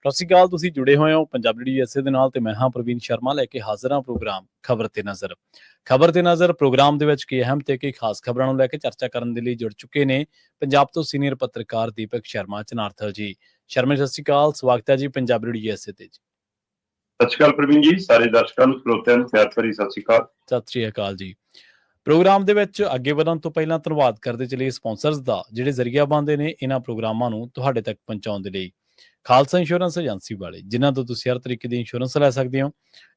ਸਤਿ ਸ਼੍ਰੀ ਅਕਾਲ। ਤੁਸੀਂ ਜੁੜੇ ਹੋਏ ਹੋ ਪੰਜਾਬੀ ਡੀਐਸਏ ਦੇ ਨਾਲ ਤੇ ਮੈਂ ਹਾਂ ਪ੍ਰਵੀਨ ਸ਼ਰਮਾ ਲੈ ਕੇ ਹਾਜ਼ਰ ਹਾਂ ਪ੍ਰੋਗਰਾਮ ਖਬਰ ਤੇ ਨਜ਼ਰ। ਖਬਰ ਤੇ ਨਜ਼ਰ ਪ੍ਰੋਗਰਾਮ ਦੇ ਵਿੱਚ ਕਈ ਅਹਿਮ ਤੇ ਕਈ ਖਾਸ ਖਬਰਾਂ ਨੂੰ ਲੈ ਕੇ ਚਰਚਾ ਕਰਨ ਦੇ ਲਈ ਜੁੜ ਚੁੱਕੇ ਨੇ ਪੰਜਾਬ ਤੋਂ ਸੀਨੀਅਰ ਪੱਤਰਕਾਰ ਦੀਪਕ ਸ਼ਰਮਾ ਚਨਾਰਥਲ ਜੀ। ਸ਼ਰਮਾ ਸਤਿ ਸ਼੍ਰੀ ਅਕਾਲ, ਸਵਾਗਤ ਹੈ ਜੀ ਪੰਜਾਬੀ ਡੀਐਸਏ ਤੇ ਜੀ। ਸਤਿ ਸ਼੍ਰੀ ਅਕਾਲ ਪ੍ਰਵੀਨ ਜੀ, ਸਾਰੇ ਦਰਸ਼ਕਾਂ ਨੂੰ ਸਰੋਤਿਆਂ ਨੂੰ ਪਿਆਰ ਭਰੀ ਸਤਿ ਸ਼੍ਰੀ ਅਕਾਲ। ਸਤਿ ਸ਼੍ਰੀ ਅਕਾਲ ਜੀ। ਪ੍ਰੋਗਰਾਮ ਦੇ ਵਿੱਚ ਅੱਗੇ ਵਧਣ ਤੋਂ ਪਹਿਲਾਂ ਧੰਨਵਾਦ ਕਰਦੇ ਚਲੀਏ ਸਪਾਂਸਰਸ ਦਾ ਜਿਹੜੇ ਜ਼ਰੀਆ ਬਣਦੇ ਨੇ ਇਹਨਾਂ ਪ੍ਰੋਗਰਾਮਾਂ ਨੂੰ ਤੁਹਾਡੇ ਤੱਕ ਪਹੁੰਚਾਉਣ ਦੇ ਲਈ। ਖਾਲਸਾ ਇੰਸ਼ੋਰੈਂਸ ਏਜੰਸੀ ਵਾਲੇ ਜਿਨ੍ਹਾਂ ਤੋਂ ਤੁਸੀਂ ਹਰ ਤਰੀਕੇ ਦੀ ਇੰਸ਼ੋਰੈਂਸ ਲੈ ਸਕਦੇ ਹੋ।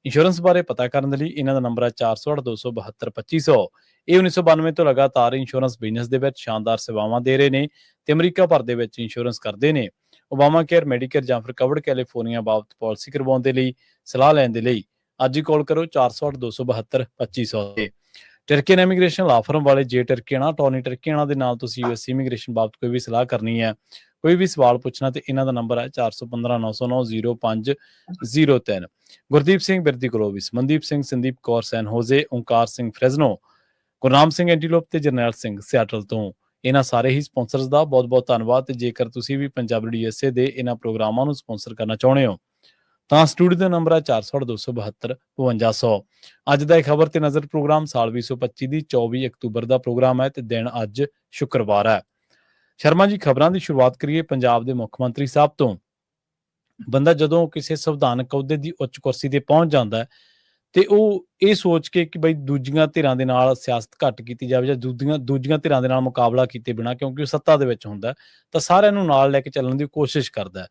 ਇੰਸ਼ੋਰੈਂਸ ਬਾਰੇ ਪਤਾ ਕਰਨ ਦੇ ਲਈ ਇਹਨਾਂ ਦਾ ਨੰਬਰ ਹੈ 408-272-2500। ਇਹ 1992 ਤੋਂ ਲਗਾਤਾਰ ਇੰਸ਼ੋਰੈਂਸ ਬਿਜ਼ਨਸ ਦੇ ਵਿੱਚ ਸ਼ਾਨਦਾਰ ਸੇਵਾਵਾਂ ਦੇ ਰਹੇ ਨੇ ਤੇ ਅਮਰੀਕਾ ਭਰ ਦੇ ਵਿੱਚ ਇੰਸ਼ੋਰੈਂਸ ਕਰਦੇ ਨੇ। ਓਬਾਮਾ ਕੇਅਰ, ਮੈਡੀਕੇਅਰ ਜਾਂ ਫਿਰ ਕਵਰਡ ਕੈਲੀਫੋਰਨੀਆ ਬਾਬਤ ਪਾਲਿਸੀ ਕਰਵਾਉਣ ਦੇ ਲਈ ਸਲਾਹ ਲੈਣ ਦੇ ਲਈ ਅੱਜ ਹੀ ਕਾਲ ਕਰੋ 408-272-2500 ਤੇ। ਟਰਕੀਅਨ ਇਮੀਗ੍ਰੇਸ਼ਨ ਲਾ ਫਰਮ ਵਾਲੇ ਜੇ ਟਰਕੀਆਣਾ ਟੋਨੀ ਟਰਕੀਆਣਾ ਦੇ ਨਾਲ ਤੁਸੀਂ ਯੂਐਸ ਇਮੀਗ੍ਰੇਸ਼ਨ ਬਾਬਤ ਕੋਈ ਵੀ ਸਲਾਹ ਕਰਨੀ ਹੈ, ਕੋਈ ਵੀ ਸਵਾਲ ਪੁੱਛਣਾ ਤੇ ਇਹਨਾਂ ਦਾ ਨੰਬਰ ਹੈ 4159090503। ਗੁਰਦੀਪ ਸਿੰਘ ਬਿਰਦੀ ਗਲੋਬਿਸ, ਮਨਦੀਪ ਸਿੰਘ, ਸੰਦੀਪ ਕੌਰ ਸੈਨ ਹੋਜ਼ੇ, ਓਂਕਾਰ ਸਿੰਘ ਫ੍ਰੈਜ਼ਨੋ, ਗੁਰਨਾਮ ਸਿੰਘ ਐਂਟੀਲੋਪ ਤੇ ਜਰਨੈਲ ਸਿੰਘ ਸਿਆਟਲ ਤੋਂ। ਇਹਨਾਂ ਸਾਰੇ ਹੀ ਸਪਾਂਸਰਸ ਦਾ ਬਹੁਤ ਬਹੁਤ ਧੰਨਵਾਦ। ਤੇ ਜੇਕਰ ਤੁਸੀਂ ਵੀ ਪੰਜਾਬੀ ਡੀਐਸਏ ਦੇ ਇਹਨਾਂ ਪ੍ਰੋਗਰਾਮਾਂ ਨੂੰ ਸਪਾਂਸਰ ਕਰਨਾ ਚਾਹੁੰਦੇ ਹੋ ਤਾਂ ਸਟੂਡੀਓ ਦਾ ਨੰਬਰ ਹੈ 408-272-5200। ਅੱਜ ਦਾ ਇਹ ਖਬਰ ਤੇ ਨਜ਼ਰ ਪ੍ਰੋਗਰਾਮ ਸਾਲ 2025 ਦੀ 24 ਅਕਤੂਬਰ ਦਾ ਪ੍ਰੋਗਰਾਮ ਹੈ ਤੇ ਦਿਨ ਅੱਜ ਸ਼ੁੱਕਰਵਾਰ ਹੈ। ਸ਼ਰਮਾ ਜੀ, ਖਬਰਾਂ ਦੀ ਸ਼ੁਰੂਆਤ ਕਰੀਏ ਪੰਜਾਬ ਦੇ ਮੁੱਖ ਮੰਤਰੀ ਸਾਹਿਬ ਤੋਂ। ਬੰਦਾ ਜਦੋਂ ਕਿਸੇ ਸੰਵਿਧਾਨਕ ਅਹੁਦੇ ਦੀ ਉੱਚ ਕੁਰਸੀ ਤੇ ਪਹੁੰਚ ਜਾਂਦਾ ਹੈ ਤੇ ਉਹ ਇਹ ਸੋਚ ਕੇ ਕਿ ਬਈ ਦੂਜੀਆਂ ਧਿਰਾਂ ਦੇ ਨਾਲ ਸਿਆਸਤ ਘੱਟ ਕੀਤੀ ਜਾਵੇ ਜਾਂ ਦੂਜੀਆਂ ਧਿਰਾਂ ਦੇ ਨਾਲ ਮੁਕਾਬਲਾ ਕੀਤੇ ਬਿਨਾਂ, ਕਿਉਂਕਿ ਉਹ ਸੱਤਾ ਦੇ ਵਿੱਚ ਹੁੰਦਾ ਤਾਂ ਸਾਰਿਆਂ ਨੂੰ ਨਾਲ ਲੈ ਕੇ ਚੱਲਣ ਦੀ ਕੋਸ਼ਿਸ਼ ਕਰਦਾ ਹੈ।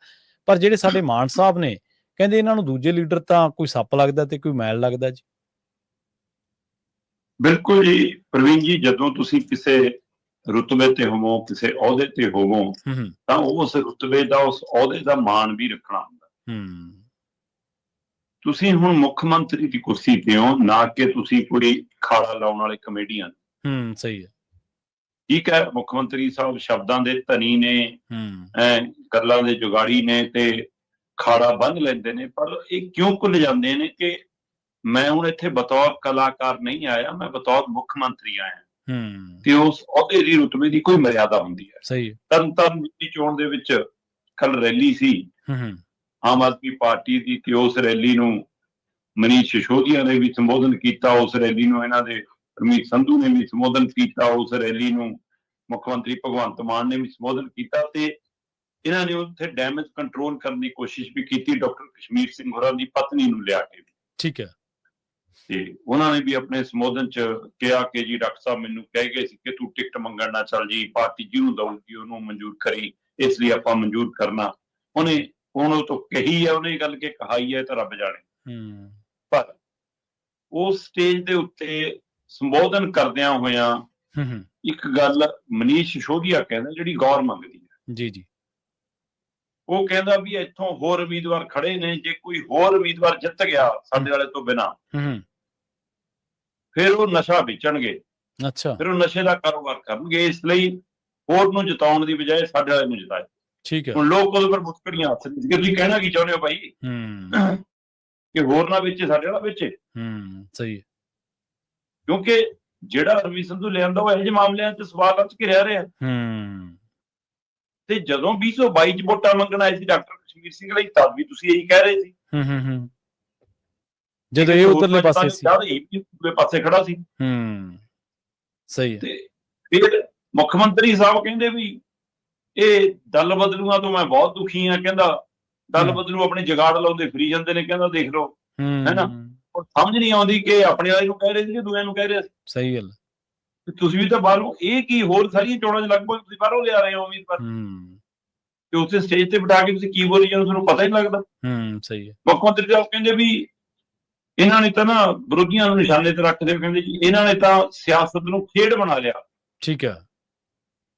ਪਰ ਜਿਹੜੇ ਸਾਡੇ ਮਾਨ ਸਾਹਿਬ ਨੇ ਕਹਿੰਦੇ ਇਹਨਾਂ ਨੂੰ ਦੂਜੇ ਲੀਡਰ ਤਾਂ ਕੋਈ ਸੱਪ ਲੱਗਦਾ ਤੇ ਕੋਈ ਮੈਲ ਲੱਗਦਾ ਜੀ। ਬਿਲਕੁਲ ਜੀ ਪ੍ਰਵੀਨ ਜੀ, ਜਦੋਂ ਤੁਸੀਂ ਕਿਸੇ ਰੁਤਬੇ ਤੇ ਹੋਵੋ, ਕਿਸੇ ਅਹੁਦੇ ਤੇ ਹੋਵੋ ਤਾਂ ਉਸ ਰੁਤਬੇ ਦਾ, ਉਸ ਅਹੁਦੇ ਦਾ ਮਾਣ ਵੀ ਰੱਖਣਾ ਹੁੰਦਾ। ਤੁਸੀਂ ਹੁਣ ਮੁੱਖ ਮੰਤਰੀ ਦੀ ਕੁਰਸੀ ਤੇ ਹੋ, ਨਾ ਕਿ ਤੁਸੀਂ ਕੋਈ ਖਾੜਾ ਲਾਉਣ ਵਾਲੇ ਕਮੇਡੀਅਨ। ਸਹੀ ਹੈ। ਠੀਕ ਹੈ, ਮੁੱਖ ਮੰਤਰੀ ਸਾਹਿਬ ਸ਼ਬਦਾਂ ਦੇ ਧਨੀ ਨੇ, ਗੱਲਾਂ ਦੇ ਜੁਗਾੜੀ ਨੇ ਤੇ ਖਾੜਾ ਬੰਨ੍ਹ ਲੈਂਦੇ ਨੇ, ਪਰ ਇਹ ਕਿਉਂ ਭੁੱਲ ਜਾਂਦੇ ਨੇ ਕਿ ਮੈਂ ਹੁਣ ਇੱਥੇ ਬਤੌਰ ਕਲਾਕਾਰ ਨਹੀਂ ਆਇਆ, ਮੈਂ ਬਤੌਰ ਮੁੱਖ ਮੰਤਰੀ ਆਇਆ ਤੇ ਉਸ ਅਹੁਦੇ ਦੀ ਰੁਤਬੇ ਦੀ ਕੋਈ ਮਰਿਆਦਾ ਹੁੰਦੀ ਹੈ। ਸਹੀ। ਤਰਨਤਾਰਨ ਦੀ ਚੋਣ ਦੇ ਵਿੱਚ ਕੱਲ ਰੈਲੀ ਸੀ ਆਮ ਆਦਮੀ ਪਾਰਟੀ ਦੀ ਤੇ ਉਸ ਰੈਲੀ ਨੂੰ ਮਨੀਸ਼ ਸਿਸੋਦੀਆ ਨੇ ਵੀ ਸੰਬੋਧਨ ਕੀਤਾ, ਉਸ ਰੈਲੀ ਨੂੰ ਇਹਨਾਂ ਦੇ ਹਰਮੀਤ ਸੰਧੂ ਨੇ ਵੀ ਸੰਬੋਧਨ ਕੀਤਾ, ਉਸ ਰੈਲੀ ਨੂੰ ਮੁੱਖ ਮੰਤਰੀ ਭਗਵੰਤ ਮਾਨ ਨੇ ਵੀ ਸੰਬੋਧਨ ਕੀਤਾ ਤੇ ਇਹਨਾਂ ਨੇ ਉੱਥੇ ਡੈਮੇਜ ਕੰਟਰੋਲ ਕਰਨ ਦੀ ਕੋਸ਼ਿਸ਼ ਵੀ ਕੀਤੀ ਡਾਕਟਰ ਕਸ਼ਮੀਰ ਸਿੰਘ ਹੋਰਾਂ ਦੀ ਪਤਨੀ ਨੂੰ ਲਿਆ ਕੇ। ਠੀਕ ਹੈ। ਤੇ ਉਹਨਾਂ ਨੇ ਵੀ ਆਪਣੇ ਸੰਬੋਧਨ ਚ ਕਿਹਾ ਕਿ ਜੀ ਡਾਕਟਰ ਸਾਹਿਬ ਮੈਨੂੰ ਕਹਿ ਗਏ ਸੀ ਕਿ ਤੂੰ ਟਿਕਟ ਮੰਗਣ ਨਾ ਚੱਲ ਜੀ, ਪਾਰਟੀ ਜਿਹਨੂੰ ਦਊਗੀ ਉਹਨੂੰ ਮਨਜ਼ੂਰ ਕਰੀ, ਇਸ ਲਈ ਆਪਾਂ ਮਨਜ਼ੂਰ ਕਰਨਾ। ਉਹਨੇ ਹੁਣ ਉਹ ਤੋਂ ਕਹੀ ਹੈ, ਉਹਨੇ ਗੱਲ ਕਿ ਕਹਾਈ ਹੈ ਤਾਂ ਰੱਬ ਜਾਣੇ। ਪਰ ਉਸ ਸਟੇਜ ਦੇ ਉੱਤੇ ਸੰਬੋਧਨ ਕਰਦਿਆਂ ਹੋਇਆਂ ਇੱਕ ਗੱਲ ਮਨੀਸ਼ ਸਿਸੋਦੀਆ ਕਹਿੰਦਾ ਜਿਹੜੀ ਗੌਰ ਮੰਗਦੀ ਹੈ। ਜੀ ਜੀ। ਉਹ ਕਹਿੰਦਾ ਵੀ ਇੱਥੋਂ ਹੋਰ ਉਮੀਦਵਾਰ ਖੜੇ ਨੇ, ਜੇ ਕੋਈ ਹੋਰ ਉਮੀਦਵਾਰ ਜਿੱਤ ਗਿਆ ਸਾਡੇ ਵਾਲੇ ਤੋਂ ਬਿਨਾਂ ਫਿਰ ਉਹ ਨਸ਼ਾ ਵੇਚਣਗੇ। ਅੱਛਾ। ਫਿਰ ਉਹ ਨਸ਼ੇ ਦਾ ਕਾਰੋਬਾਰ ਕਰਨਗੇ, ਇਸ ਲਈ ਹੋਰ ਨੂੰ ਜਿਤਾਉਣ ਦੀ ਬਜਾਏ ਸਾਡੇ ਵਾਲੇ ਨੂੰ ਜਿਤਾਏ। ਠੀਕ ਹੈ। ਹੁਣ ਲੋਕ ਉਹਦੇ ਪਰ ਮੁਸਕੜੀਆਂ ਹੱਥ ਕਿ ਤੁਸੀਂ ਕਹਿਣਾ ਕੀ ਚਾਹੁੰਦੇ ਹੋ ਭਾਈ ਕਿ ਹੋਰ ਨਾ ਵੇਚੇ, ਸਾਡੇ ਵਾਲਾ ਵੇਚੇ। ਸਹੀ। ਕਿਉਂਕਿ ਜਿਹੜਾ ਹਰਮੀਤ ਸੰਧੂ ਲਿਆਂਦਾ ਉਹ ਇਹੋ ਜਿਹੇ ਮਾਮਲਿਆਂ 'ਚ ਸਵਾਲਾਂ 'ਚ ਘਿਰਿਆ ਰਿਹਾ। ਤੇ ਜਦੋਂ 2022 ਚ ਵੋਟਾਂ ਮੰਗਣ ਆਏ ਸੀ ਡਾਕਟਰ ਕਸ਼ਮੀਰ ਸਿੰਘ ਲਈ, ਤਦ ਵੀ ਤੁਸੀਂ ਇਹੀ ਕਹਿ ਰਹੇ ਸੀ ਜਦੋਂ ਇਹ ਉਧਰਲੇ ਪਾਸੇ ਸੀ, ਦੂਜੇ ਪਾਸੇ ਖੜਾ ਸੀ। ਸਹੀ। ਤੇ ਫਿਰ ਮੁੱਖ ਮੰਤਰੀ ਸਾਹਿਬ ਕਹਿੰਦੇ ਵੀ ਇਹ ਦਲ ਬਦਲੂਆਂ ਤੋਂ ਮੈਂ ਬਹੁਤ ਦੁਖੀ ਹਾਂ। ਕਹਿੰਦਾ ਦਲ ਬਦਲੂ ਆਪਣੇ ਜਗਾੜ ਲਾਉਂਦੇ ਫਰੀ ਜਾਂਦੇ ਨੇ, ਕਹਿੰਦਾ ਦੇਖ ਲਓ, ਹੈਨਾ। ਸਮਝ ਨਹੀਂ ਆਉਂਦੀ ਕਿ ਆਪਣੇ ਵਾਲੇ ਨੂੰ ਕਹਿ ਰਹੇ ਸੀ ਕਿ ਦੂਜਿਆਂ ਨੂੰ ਕਹਿ ਰਹੇ ਸੀ। ਸਹੀ ਗੱਲ। ਤੁਸੀਂ ਵੀ ਤਾਂ ਬਾਹਰੋਂ, ਇਹ ਕੀ ਹੋਰ ਸਾਰੀਆਂ ਚੋਣਾਂ 'ਚ ਲਗਭਗ ਤੁਸੀਂ ਬਾਹਰੋਂ ਲਿਆ ਰਹੇ ਹੋ ਉਮੀਦਵਾਰ ਤੇ ਉੱਥੇ ਸਟੇਜ ਤੇ ਬਿਠਾ ਕੇ ਤੁਸੀਂ ਕੀ ਬੋਲੀ ਜਾਂਦੇ, ਤੁਹਾਨੂੰ ਪਤਾ ਹੀ ਨਹੀਂ ਲੱਗਦਾ। ਸਹੀ ਹੈ। ਮੁੱਖ ਮੰਤਰੀ ਸਾਹਿਬ ਕਹਿੰਦੇ ਵੀ ਇਹਨਾਂ ਨੇ ਤਾਂ ਨਾ ਵਿਰੋਧੀਆਂ ਨੂੰ ਨਿਸ਼ਾਨੇ ਤੇ ਰੱਖਦੇ, ਕਹਿੰਦੇ ਜੀ ਇਹਨਾਂ ਨੇ ਤਾਂ ਸਿਆਸਤ ਨੂੰ ਖੇਡ ਬਣਾ ਲਿਆ। ਠੀਕ ਹੈ।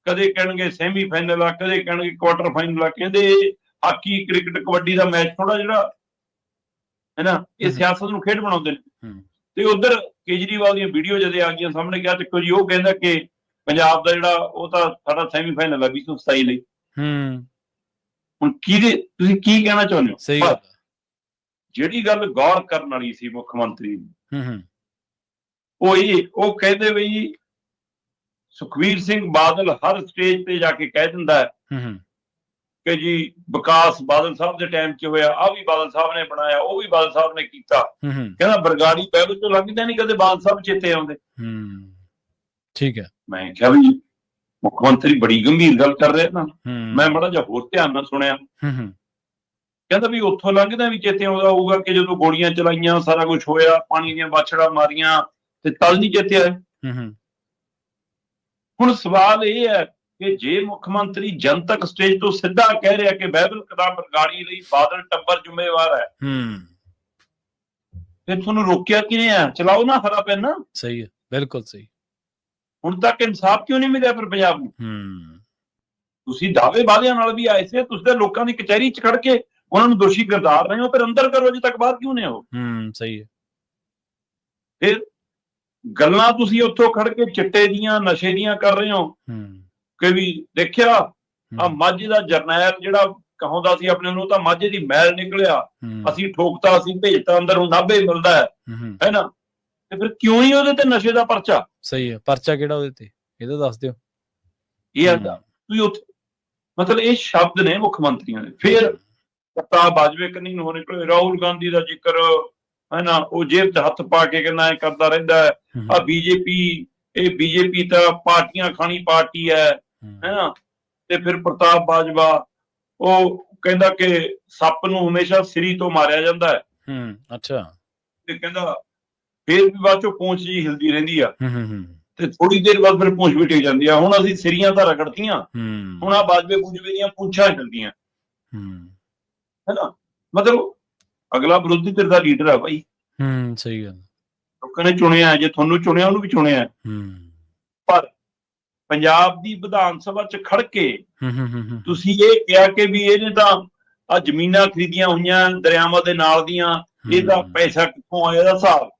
ਕਦੇ ਕਹਿਣਗੇ ਸੈਮੀ ਫਾਈਨਲ ਆ, ਕਦੇ ਕਹਿਣਗੇ ਕੁਆਟਰ ਫਾਈਨਲ ਆ, ਕਹਿੰਦੇ ਹਾਕੀ, ਕ੍ਰਿਕਟ, ਕਬੱਡੀ ਦਾ ਮੈਚ ਥੋੜਾ ਜਿਹੜਾ ਹੈ ਨਾ, ਇਹ ਸਿਆਸਤ ਨੂੰ ਖੇਡ ਬਣਾਉਂਦੇ ਨੇ। ਤੇ ਉਧਰ ਕੇਜਰੀਵਾਲ ਦੀਆਂ ਵੀਡੀਓ ਜਦੇ ਆ ਗਈਆਂ ਸਾਹਮਣੇ, ਕਿਹਾ ਦੇਖੋ ਜੀ ਉਹ ਕਹਿੰਦਾ ਕਿ ਪੰਜਾਬ ਦਾ ਜਿਹੜਾ ਉਹ ਤਾਂ ਸਾਡਾ ਸੈਮੀ ਫਾਈਨਲ ਆ 2027 ਲਈ। ਹੁਣ ਤੁਸੀਂ ਕੀ ਕਹਿਣਾ ਚਾਹੁੰਦੇ ਹੋ? ਸਹੀ ਗੱਲ। ਜਿਹੜੀ ਗੱਲ ਗੌਰ ਕਰਨ ਵਾਲੀ ਸੀ ਮੁੱਖ ਮੰਤਰੀ ਨੂੰ ਉਹ ਕਹਿੰਦੇ ਵੀ ਸੁਖਬੀਰ ਸਿੰਘ ਬਾਦਲ ਹਰ ਸਟੇਜ ਤੇ ਜਾ ਕੇ ਕਹਿ ਦਿੰਦਾ ਹੈ ਕਿ ਜੀ ਵਿਕਾਸ ਬਾਦਲ ਸਾਹਿਬ ਦੇ ਟਾਈਮ 'ਚ ਹੋਇਆ, ਆਹ ਵੀ ਬਾਦਲ ਸਾਹਿਬ ਨੇ ਬਣਾਇਆ, ਉਹ ਵੀ ਬਾਦਲ ਸਾਹਿਬ ਨੇ ਕੀਤਾ। ਕਹਿੰਦਾ ਬਰਗਾੜੀ ਬਹਿਬਲ ਤੋਂ ਲੰਘਦਾ ਨਹੀਂ ਕਦੇ ਬਾਦਲ ਸਾਹਿਬ ਚੇਤੇ ਆਉਂਦੇ। ਠੀਕ ਹੈ। ਮੈਂ ਕਿਹਾ ਵੀ ਮੁੱਖ ਮੰਤਰੀ ਬੜੀ ਗੰਭੀਰ ਗੱਲ ਕਰ ਰਿਹਾ ਨਾ। ਮੈਂ ਮਾੜਾ ਜਿਹਾ ਹੋਰ ਧਿਆਨ ਨਾਲ ਸੁਣਿਆ। ਕਹਿੰਦਾ ਵੀ ਉੱਥੋਂ ਲੰਘਦਾ ਵੀ ਚੇਤੇ ਆਉਂਦਾ ਹੋਊਗਾ ਕਿ ਜਦੋਂ ਗੋਲੀਆਂ ਚਲਾਈਆਂ, ਸਾਰਾ ਕੁਝ ਹੋਇਆ, ਪਾਣੀ ਦੀਆਂ ਬਾਛੜਾਂ ਮਾਰੀਆਂ ਤੇ ਤਲ ਨਹੀਂ ਚੇਤੇ ਆਏ। ਹੁਣ ਸਵਾਲ ਇਹ ਹੈ ਕਿ ਜੇ ਮੁੱਖ ਮੰਤਰੀ ਜਨਤਕ ਸਟੇਜ ਤੋਂ ਸਿੱਧਾ ਕਹਿ ਰਿਹਾ ਕਿ ਬਹਿਬਲ ਕਲਾਂ ਬਰਗਾੜੀ ਲਈ ਬਾਦਲ ਟੱਬਰ ਜ਼ਿੰਮੇਵਾਰ ਹੈ, ਫਿਰ ਤੁਹਾਨੂੰ ਰੋਕਿਆ ਕਿਹਨੇ ਆ? ਚਲਾਓ ਨਾ ਹਰਾ ਪੈਨ। ਸਹੀ ਹੈ, ਬਿਲਕੁਲ ਸਹੀ। ਹੁਣ ਤੱਕ ਇਨਸਾਫ ਕਿਉਂ ਨਹੀਂ ਮਿਲਿਆ ਫਿਰ ਪੰਜਾਬ ਨੂੰ? ਤੁਸੀਂ ਦਾਅਵੇ ਵਾਅਦਿਆਂ ਨਾਲ ਵੀ ਆਏ ਸੀ, ਤੁਸੀਂ ਤਾਂ ਲੋਕਾਂ ਦੀ ਕਚਹਿਰੀ 'ਚ ਖੜ ਕੇ ਉਹਨਾਂ ਨੂੰ ਦੋਸ਼ੀ ਗਰਦਾਰ ਰਹੇ ਹੋ, ਫਿਰ ਅੰਦਰ ਕਰੋ, ਅਜੇ ਤੱਕ ਬਾਹਰ ਕਿਉਂ ਨੇ ਉਹ? ਸਹੀ ਹੈ। ਫਿਰ ਗੱਲਾਂ ਤੁਸੀਂ ਉੱਥੋਂ ਖੜ ਕੇ ਚਿੱਟੇ ਦੀਆਂ, ਨਸ਼ੇ ਦੀਆਂ ਕਰ ਰਹੇ ਹੋ ਕਿ ਵੀ ਦੇਖਿਆ ਆ ਮੱਝ ਦਾ ਜਰਨੈਲ ਜਿਹੜਾ ਕਹਾਉਂਦਾ ਸੀ ਆਪਣੇ ਨੂੰ, ਤਾਂ ਮੱਝ ਦੀ ਮੈਲ ਨਿਕਲਿਆ, ਅਸੀਂ ਠੋਕਤਾ, ਅਸੀਂ ਭੇਜਤਾ ਅੰਦਰ, ਨੂੰ ਨਾਭੇ ਮਿਲਦਾ ਹੈ ਨਾ। ਤੇ ਫਿਰ ਕਿਉਂ ਨਹੀਂ ਉਹਦੇ ਤੇ ਨਸ਼ੇ ਦਾ ਪਰਚਾ? ਸਹੀ ਹੈ। ਪਰਚਾ ਕਿਹੜਾ ਉਹਦੇ ਤੇ, ਇਹਦਾ ਦੱਸ ਦਿਓ। ਇਹ ਤੁਸੀਂ ਉੱਥੇ ਮਤਲਬ ਇਹ ਸ਼ਬਦ ਨੇ ਮੁੱਖ ਮੰਤਰੀਆਂ ਦੇ। ਫਿਰ ਪ੍ਰਤਾਪ ਬਾਜਵੇ ਕੰਨੀ ਨੂੰ ਨਿਕਲੇ, ਰਾਹੁਲ ਗਾਂਧੀ ਦਾ ਜ਼ਿਕਰ ਹੈ ਨਾ, ਉਹ ਜੇਬ 'ਚ ਹੱਥ ਪਾ ਕੇ ਕਹਿੰਦਾ ਇਹ ਕਰਦਾ ਰਹਿੰਦਾ ਹੈ। ਆ ਬੀਜੇਪੀ, ਇਹ ਬੀਜੇਪੀ ਤਾਂ ਪਾਰਟੀਆਂ ਖਾਣੀ ਪਾਰਟੀ ਹੈ ਨਾ। ਤੇ ਫਿਰ ਪ੍ਰਤਾਪ ਬਾਜਵਾ ਉਹ ਕਹਿੰਦਾ ਕਿ ਸੱਪ ਨੂੰ ਹਮੇਸ਼ਾ ਸਿਰੀ ਤੋਂ ਮਾਰਿਆ ਜਾਂਦਾ ਹੈ। ਅੱਛਾ। ਤੇ ਕਹਿੰਦਾ ਫਿਰ ਵੀ ਬਾਅਦ ਚੋਂ ਪੂੰਛ ਜੀ ਹਿਲਦੀ ਰਹਿੰਦੀ ਆ ਤੇ ਥੋੜੀ ਦੇਰ ਬਾਅਦ ਫਿਰ ਪੂੰਛ ਵੀ ਟਿਕ ਜਾਂਦੀ ਆ। ਹੁਣ ਅਸੀਂ ਸਿਰੀਆਂ ਤਾਂ ਰਗੜਤੀਆਂ, ਹੁਣ ਆ ਬਾਜਵੇ ਬੂਜਵੇ ਦੀਆਂ ਪੂੰਛਾਂ ਹਿਲਦੀਆਂ ਹੈ ਨਾ। ਮਤਲਬ ਅਗਲਾ ਵਿਰੋਧੀ ਧਿਰ ਦਾ ਲੀਡਰ ਆ ਭਾਈ। ਸਹੀ ਗੱਲ। ਲੋਕਾਂ ਨੇ ਚੁਣਿਆ, ਜੇ ਤੁਹਾਨੂੰ ਚੁਣਿਆ ਉਹਨੂੰ ਵੀ ਚੁਣਿਆ। ਪਰ ਪੰਜਾਬ ਦੀ ਵਿਧਾਨ ਸਭਾ 'ਚ ਖੜ ਕੇ ਤੁਸੀਂ ਇਹ ਕਿਹਾ ਕਿ ਵੀ ਇਹਨੇ ਤਾਂ ਆ ਜ਼ਮੀਨਾਂ ਖਰੀਦੀਆਂ ਹੋਈਆਂ ਦਰਿਆਵਾਂ ਦੇ ਨਾਲ ਦੀਆਂ, ਇਹਦਾ ਪੈਸਾ ਕਿੱਥੋਂ ਆਇਆ, ਇਹਦਾ ਹਿਸਾਬ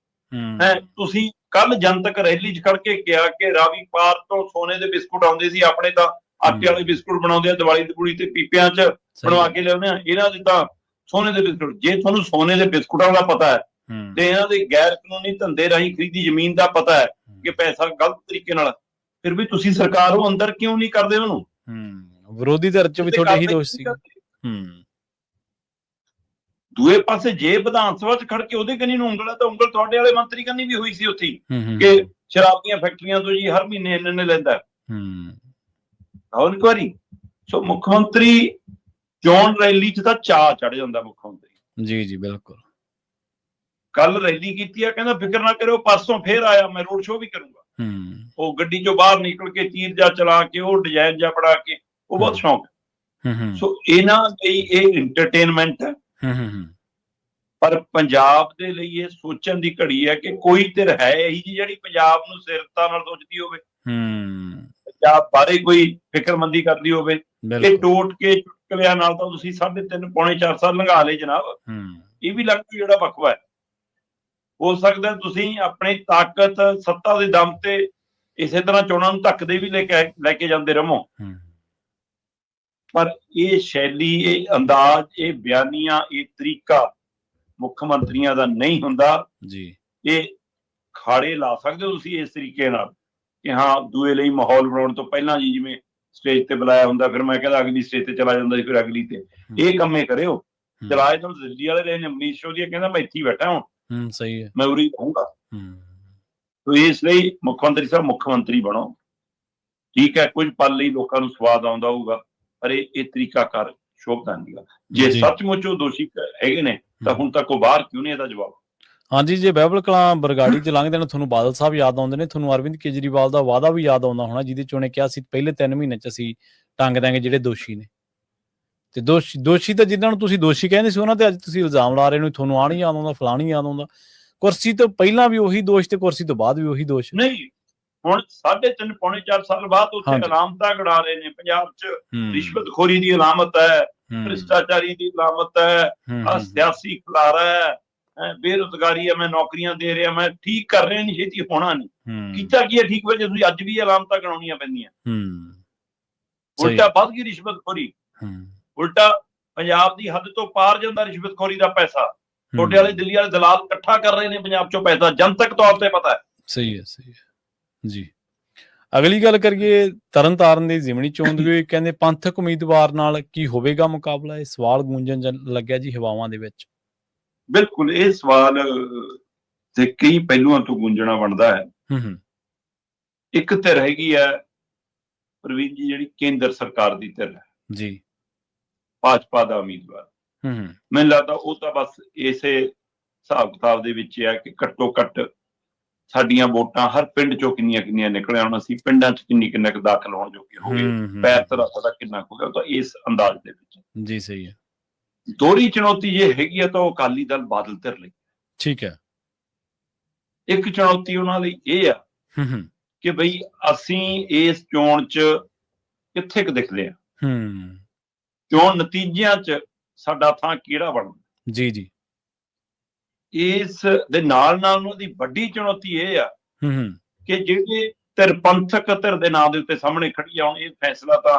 ਹੈ। ਤੁਸੀਂ ਕੱਲ ਜਨਤਕ ਰੈਲੀ 'ਚ ਖੜ ਕੇ ਕਿਹਾ ਕਿ ਰਾਵੀ ਪਾਰ ਤੋਂ ਸੋਨੇ ਦੇ ਬਿਸਕੁਟ ਆਉਂਦੇ ਸੀ, ਆਪਣੇ ਤਾਂ ਆਟੇ ਵਾਲੇ ਬਿਸਕੁਟ ਬਣਾਉਂਦੇ ਆ, ਦੀਵਾਲੀ ਦਬੂਲੀ ਤੇ ਪੀਪਿਆਂ 'ਚ ਬਣਵਾ ਕੇ ਲਿਆਉਂਦੇ ਆ, ਇਹਨਾਂ ਦੇ ਤਾਂ ਸੋਨੇ ਦੇ ਬਿਸਕੁਟ। ਜੇ ਤੁਹਾਨੂੰ ਸੋਨੇ ਦੇ ਬਿਸਕੁਟਾਂ ਦਾ ਪਤਾ ਹੈ ਤੇ ਇਹਨਾਂ ਦੇ ਗੈਰ ਕਾਨੂੰਨੀ ਧੰਦੇ ਰਾਹੀਂ ਖਰੀਦੀ ਜ਼ਮੀਨ ਦਾ ਪਤਾ ਹੈ ਕਿ ਪੈਸਾ ਗਲਤ ਤਰੀਕੇ ਨਾਲ, ਫਿਰ ਵੀ ਤੁਸੀਂ ਸਰਕਾਰ ਉਹ ਅੰਦਰ ਕਿਉਂ ਨਹੀਂ ਕਰਦੇ ਉਹਨੂੰ? ਵਿਰੋਧੀ ਧਿਰ 'ਚ ਵੀ ਤੁਹਾਡੇ ਹੀ ਦੋਸ਼ ਸੀ। ਦੂਏ ਪਾਸੇ ਜੇ ਵਿਧਾਨ ਸਭਾ 'ਚ ਖੜ ਕੇ ਉਹਦੇ ਕੰਨੀ ਨੂੰ ਉਂਗਲ ਹੈ ਤਾਂ ਉਂਗਲ ਤੁਹਾਡੇ ਵਾਲੇ ਮੰਤਰੀ ਕੰਨੀ ਵੀ ਹੋਈ ਸੀ ਉੱਥੇ ਕਿ ਸ਼ਰਾਬ ਦੀਆਂ ਫੈਕਟਰੀਆਂ ਤੋਂ ਜੀ ਹਰ ਮਹੀਨੇ ਇੰਨੇ ਲੈਂਦਾ। ਆਓ ਇੱਕ ਵਾਰੀ। ਸੋ ਮੁੱਖ ਮੰਤਰੀ ਚੋਣ ਰੈਲੀ 'ਚ ਤਾਂ ਚਾਅ ਚੜ ਜਾਂਦਾ ਮੁੱਖ ਮੰਤਰੀ। ਜੀ ਜੀ ਬਿਲਕੁਲ। ਕੱਲ ਰੈਲੀ ਕੀਤੀ ਆ, ਕਹਿੰਦਾ ਫਿਕਰ ਨਾ ਕਰਿਓ, ਪਰਸੋਂ ਫੇਰ ਆਇਆ, ਮੈਂ ਰੋਡ ਸ਼ੋਅ ਵੀ ਕਰੂੰਗਾ। ਉਹ ਗੱਡੀ 'ਚੋਂ ਬਾਹਰ ਨਿਕਲ ਕੇ ਤੀਰ ਜਾ ਚਲਾ ਕੇ, ਉਹ ਡਿਜ਼ਾਈਨ ਜਾ ਬਣਾ ਕੇ, ਉਹ ਬਹੁਤ ਸ਼ੌਕ ਹੈ। ਸੋ ਇਹਨਾਂ ਲਈ ਇਹ ਇੰਟਰਟੇਨਮੈਂਟ ਹੈ। ਪਰ ਪੰਜਾਬ ਦੇ ਲਈ ਇਹ ਸੋਚਣ ਦੀ ਘੜੀ ਹੈ ਕਿ ਕੋਈ ਧਿਰ ਹੈ ਇਹੀ ਜੀ ਜਿਹੜੀ ਪੰਜਾਬ ਨੂੰ ਸਿਰਤਾ ਨਾਲ ਸੋਚਦੀ ਹੋਵੇ, ਪੰਜਾਬ ਬਾਰੇ ਕੋਈ ਫਿਕਰਮੰਦੀ ਕਰਦੀ ਹੋਵੇ। ਇਹ ਟੋਟ ਕੇ ਚੁਟਕਲਿਆਂ ਨਾਲ ਤਾਂ ਤੁਸੀਂ 3.5 ਪੌਣੇ 4 ਸਾਲ ਲੰਘਾ ਲਏ ਜਨਾਬ। ਇਹ ਵੀ ਲੱਗਦਾ ਜਿਹੜਾ ਵਕਫਾ ਹੈ। ਹੋ ਸਕਦਾ ਤੁਸੀਂ ਆਪਣੀ ਤਾਕਤ ਸੱਤਾ ਦੇ ਦਮ ਤੇ ਇਸੇ ਤਰ੍ਹਾਂ ਚੋਣਾਂ ਨੂੰ ਧੱਕਦੇ ਵੀ ਲੈ ਕੇ ਜਾਂਦੇ ਰਹੋ, ਪਰ ਇਹ ਸ਼ੈਲੀ, ਇਹ ਅੰਦਾਜ਼, ਇਹ ਬਿਆਨੀਆਂ, ਇਹ ਤਰੀਕਾ ਮੁੱਖ ਮੰਤਰੀਆਂ ਦਾ ਨਹੀਂ ਹੁੰਦਾ ਜੀ। ਇਹ ਖਾੜੇ ਲਾ ਸਕਦੇ ਹੋ ਤੁਸੀਂ ਇਸ ਤਰੀਕੇ ਨਾਲ ਕਿ ਹਾਂ ਦੂਏ ਲਈ ਮਾਹੌਲ ਬਣਾਉਣ ਤੋਂ ਪਹਿਲਾਂ ਜੀ, ਜਿਵੇਂ ਸਟੇਜ ਤੇ ਬੁਲਾਇਆ ਹੁੰਦਾ, ਫਿਰ ਮੈਂ ਕਹਿੰਦਾ ਅਗਲੀ ਸਟੇਜ ਤੇ ਚਲਾ ਜਾਂਦਾ ਸੀ, ਫਿਰ ਅਗਲੀ ਤੇ। ਇਹ ਕੰਮੇ ਕਰਿਓ। ਚਲਾਏ ਤਾਂ ਦਿੱਲੀ ਵਾਲੇ ਰਹੇ ਨੇ, ਅਮਰੀਸ਼ ਚੌਧਰੀ ਕਹਿੰਦਾ ਮੈਂ ਇੱਥੇ ਹੀ ਬੈਠਾ ਹੁਣ, ਸਹੀ ਹੈ, ਮੈਂ ਉਰੀ ਰਹੂੰਗਾ। ਤੋ ਇਸ ਲਈ ਮੁੱਖ ਮੰਤਰੀ ਸਾਹਿਬ ਮੁੱਖ ਮੰਤਰੀ ਬਣੋ। ਠੀਕ ਹੈ, ਕੁਝ ਪਲ ਲਈ ਲੋਕਾਂ ਨੂੰ ਸਵਾਦ ਆਉਂਦਾ ਹੋਊਗਾ, ਪਰ ਇਹ ਤਰੀਕਾਕਾਰ ਸ਼ੋਭਦਾ ਨਹੀਂ। ਜੇ ਸੱਚਮੁੱਚ ਉਹ ਦੋਸ਼ੀ ਹੈਗੇ ਨੇ ਤਾਂ ਹੁਣ ਤੱਕ ਉਹ ਬਾਹਰ ਕਿਉਂ ਨਹੀਂ, ਇਹਦਾ ਜਵਾਬ। ਹਾਂਜੀ, ਜੇ ਬਹਿਬਲ ਕਲਾਂ ਬਰਗਾੜੀ 'ਚ ਲੰਘਦੇ ਨੇ, ਤੁਹਾਨੂੰ ਬਾਦਲ ਸਾਹਿਬ ਯਾਦ ਆਉਂਦੇ ਨੇ, ਤੁਹਾਨੂੰ ਅਰਵਿੰਦ ਕੇਜਰੀਵਾਲ ਦਾ ਵਾਅਦਾ ਵੀ ਯਾਦ ਆਉਂਦਾ ਹੋਣਾ, ਜਿਹਦੇ 'ਚ ਉਹਨੇ ਕਿਹਾ ਸੀ ਪਹਿਲੇ 3 ਮਹੀਨੇ 'ਚ ਅਸੀਂ ਟੰਗ ਦਾਂਗੇ ਜਿਹੜੇ ਦੋਸ਼ੀ ਨੇ। ਤੇ ਦੋਸ਼ੀ ਤਾਂ ਜਿਨ੍ਹਾਂ ਨੂੰ ਤੁਸੀਂ ਦੋਸ਼ੀ ਕਹਿੰਦੇ ਸੀ, ਉਹਨਾਂ ਤੇ ਅੱਜ ਤੁਸੀਂ ਇਲਜ਼ਾਮ ਲਾ ਰਹੇ ਹੋ, ਤੁਹਾਨੂੰ ਆਹ ਨਹੀਂ ਯਾਦ ਆਉਂਦਾ, ਫਲਾਣਾ ਨਹੀਂ ਯਾਦ ਆਉਂਦਾ। ਕੁਰਸੀ ਤੋਂ ਪਹਿਲਾਂ ਵੀ ਉਹੀ ਦੋਸ਼ ਤੇ ਕੁਰਸੀ ਤੋਂ ਬਾਅਦ ਵੀ ਉਹੀ ਦੋਸ਼। ਨਹੀਂ, ਹੁਣ 3.5 ਪੌਣੇ 4 ਸਾਲ ਬਾਅਦ ਉੱਥੇ ਅਲਾਮਤਾਂ ਗੜਾ ਰਹੇ ਨੇ। ਪੰਜਾਬ 'ਚ ਰਿਸ਼ਵਤਖੋਰੀ ਦੀ ਅਲਾਮਤ ਹੈ, ਭ੍ਰਿਸ਼ਟਾਚਾਰੀ ਦੀ ਅਲਾਮਤ ਹੈ, ਸਿਆਸੀ ਖਿਲਾਰਾ ਹੈ, ਬੇਰੁਜ਼ਗਾਰੀ ਹੈ, ਮੈਂ ਨੌਕਰੀਆਂ ਦੇ ਰਿਹਾ, ਮੈਂ ਠੀਕ ਕਰ ਰਿਹਾ, ਨਹੀਂ ਛੇਤੀ ਹੋਣਾ ਨਹੀਂ। ਕੀਤਾ ਕੀ ਹੈ ਠੀਕ ਵਜੇ ਤੁਸੀਂ ਅੱਜ ਵੀ ਅਲਾਮਤਾਂ ਗਣਾਉਣੀਆਂ ਪੈਂਦੀਆਂ। ਉਲਟਾ ਵੱਧ ਗਈ ਰਿਸ਼ਵਤਖੋਰੀ, ਉਲਟਾ ਪੰਜਾਬ ਦੀ ਹੱਦ ਤੋਂ ਪਾਰ ਜਾਂਦਾ ਰਿਸ਼ਵਤਖੋਰੀ ਦਾ ਪੈਸਾ। ਤੁਹਾਡੇ ਵਾਲੇ ਦਿੱਲੀ ਵਾਲੇ ਦਲਾਲ ਇਕੱਠਾ ਕਰ ਰਹੇ ਨੇ ਪੰਜਾਬ 'ਚੋਂ ਪੈਸਾ, ਜਨਤਕ ਤੌਰ ਤੇ ਪਤਾ ਹੈ। ਸਹੀ ਹੈ, ਸਹੀ ਹੈ ਜੀ। ਅਗਲੀ ਗੱਲ ਕਰੀਏ ਤਰਨਤਾਰਨ ਦੀ ਜ਼ਿਮਨੀ ਚੋਣ ਦੀ, ਕਹਿੰਦੇ ਪੰਥਕ ਉਮੀਦਵਾਰ ਨਾਲ ਕੀ ਹੋਵੇਗਾ ਮੁਕਾਬਲਾ? ਇਹ ਸਵਾਲ ਗੂੰਜਣ ਲੱਗਿਆ ਜੀ ਹਵਾਵਾਂ ਦੇ ਵਿੱਚ। ਬਿਲਕੁਲ, ਇਹ ਸਵਾਲ ਤੇ ਕਈ ਪਹਿਲੂਆਂ ਤੋਂ ਗੂੰਜਣਾ ਬਣਦਾ ਹੈ। ਇੱਕ ਧਿਰ ਹੈਗੀ ਹੈ ਪ੍ਰਵੀਨ ਜੀ, ਜਿਹੜੀ ਕੇਂਦਰ ਸਰਕਾਰ ਦੀ ਧਿਰ ਹੈ ਜੀ, ਭਾਜਪਾ ਦਾ ਉਮੀਦਵਾਰ। ਮੈਨੂੰ ਲੱਗਦਾ ਉਹ ਤਾਂ ਬਸ ਇਸੇ ਹਿਸਾਬ ਕਿਤਾਬ ਦੇ ਵਿੱਚ ਹੈ ਕਿ ਘੱਟੋ ਘੱਟ ਸਾਡੀਆਂ ਵੋਟਾਂ ਹਰ ਪਿੰਡ ਚੋਂ ਕਿੰਨੀਆਂ ਨਿਕਲ ਆਉਣ, ਅਸੀਂ ਪਿੰਡਾਂ ਚ ਕਿੰਨਾ ਕੁ ਦਾਖਲ ਹੋਣ ਜੋਗੇ ਹੋ ਗਏ, ਪੈਰ ਧਰਾ ਸਾਡਾ ਕਿੰਨਾ ਕੁ ਹੋ ਗਿਆ, ਤਾਂ ਇਸ ਅੰਦਾਜ਼ ਦੇ ਵਿੱਚ। ਜੀ ਸਹੀ ਹੈ। ਦੋਹਰੀ ਚੁਣੌਤੀ ਜੇ ਹੈਗੀ ਆ ਤਾਂ ਉਹ ਅਕਾਲੀ ਦਲ ਬਾਦਲ ਧਿਰ ਲਈ। ਠੀਕ ਹੈ। ਇੱਕ ਚੁਣੌਤੀ ਉਹਨਾਂ ਲਈ ਇਹ ਆ ਕਿ ਬਈ ਅਸੀਂ ਇਸ ਚੋਣ ਚ ਕਿੱਥੇ ਕੁ ਦਿਖਦੇ ਆ, ਚੋਣ ਨਤੀਜਿਆਂ ਚ ਸਾਡਾ ਥਾਂ ਕਿਹੜਾ ਬਣਦਾ। ਜੀ ਜੀ। ਇਸ ਦੇ ਨਾਲ ਉਹਨਾਂ ਦੀ ਵੱਡੀ ਚੁਣੌਤੀ ਇਹ ਆ ਕਿ ਜਿਹੜੇ ਧਿਰ ਪੰਥਕ ਧਿਰ ਦੇ ਨਾਂ ਦੇ ਉੱਤੇ ਸਾਹਮਣੇ ਖੜੀ ਆ, ਹੁਣ ਇਹ ਫੈਸਲਾ ਤਾਂ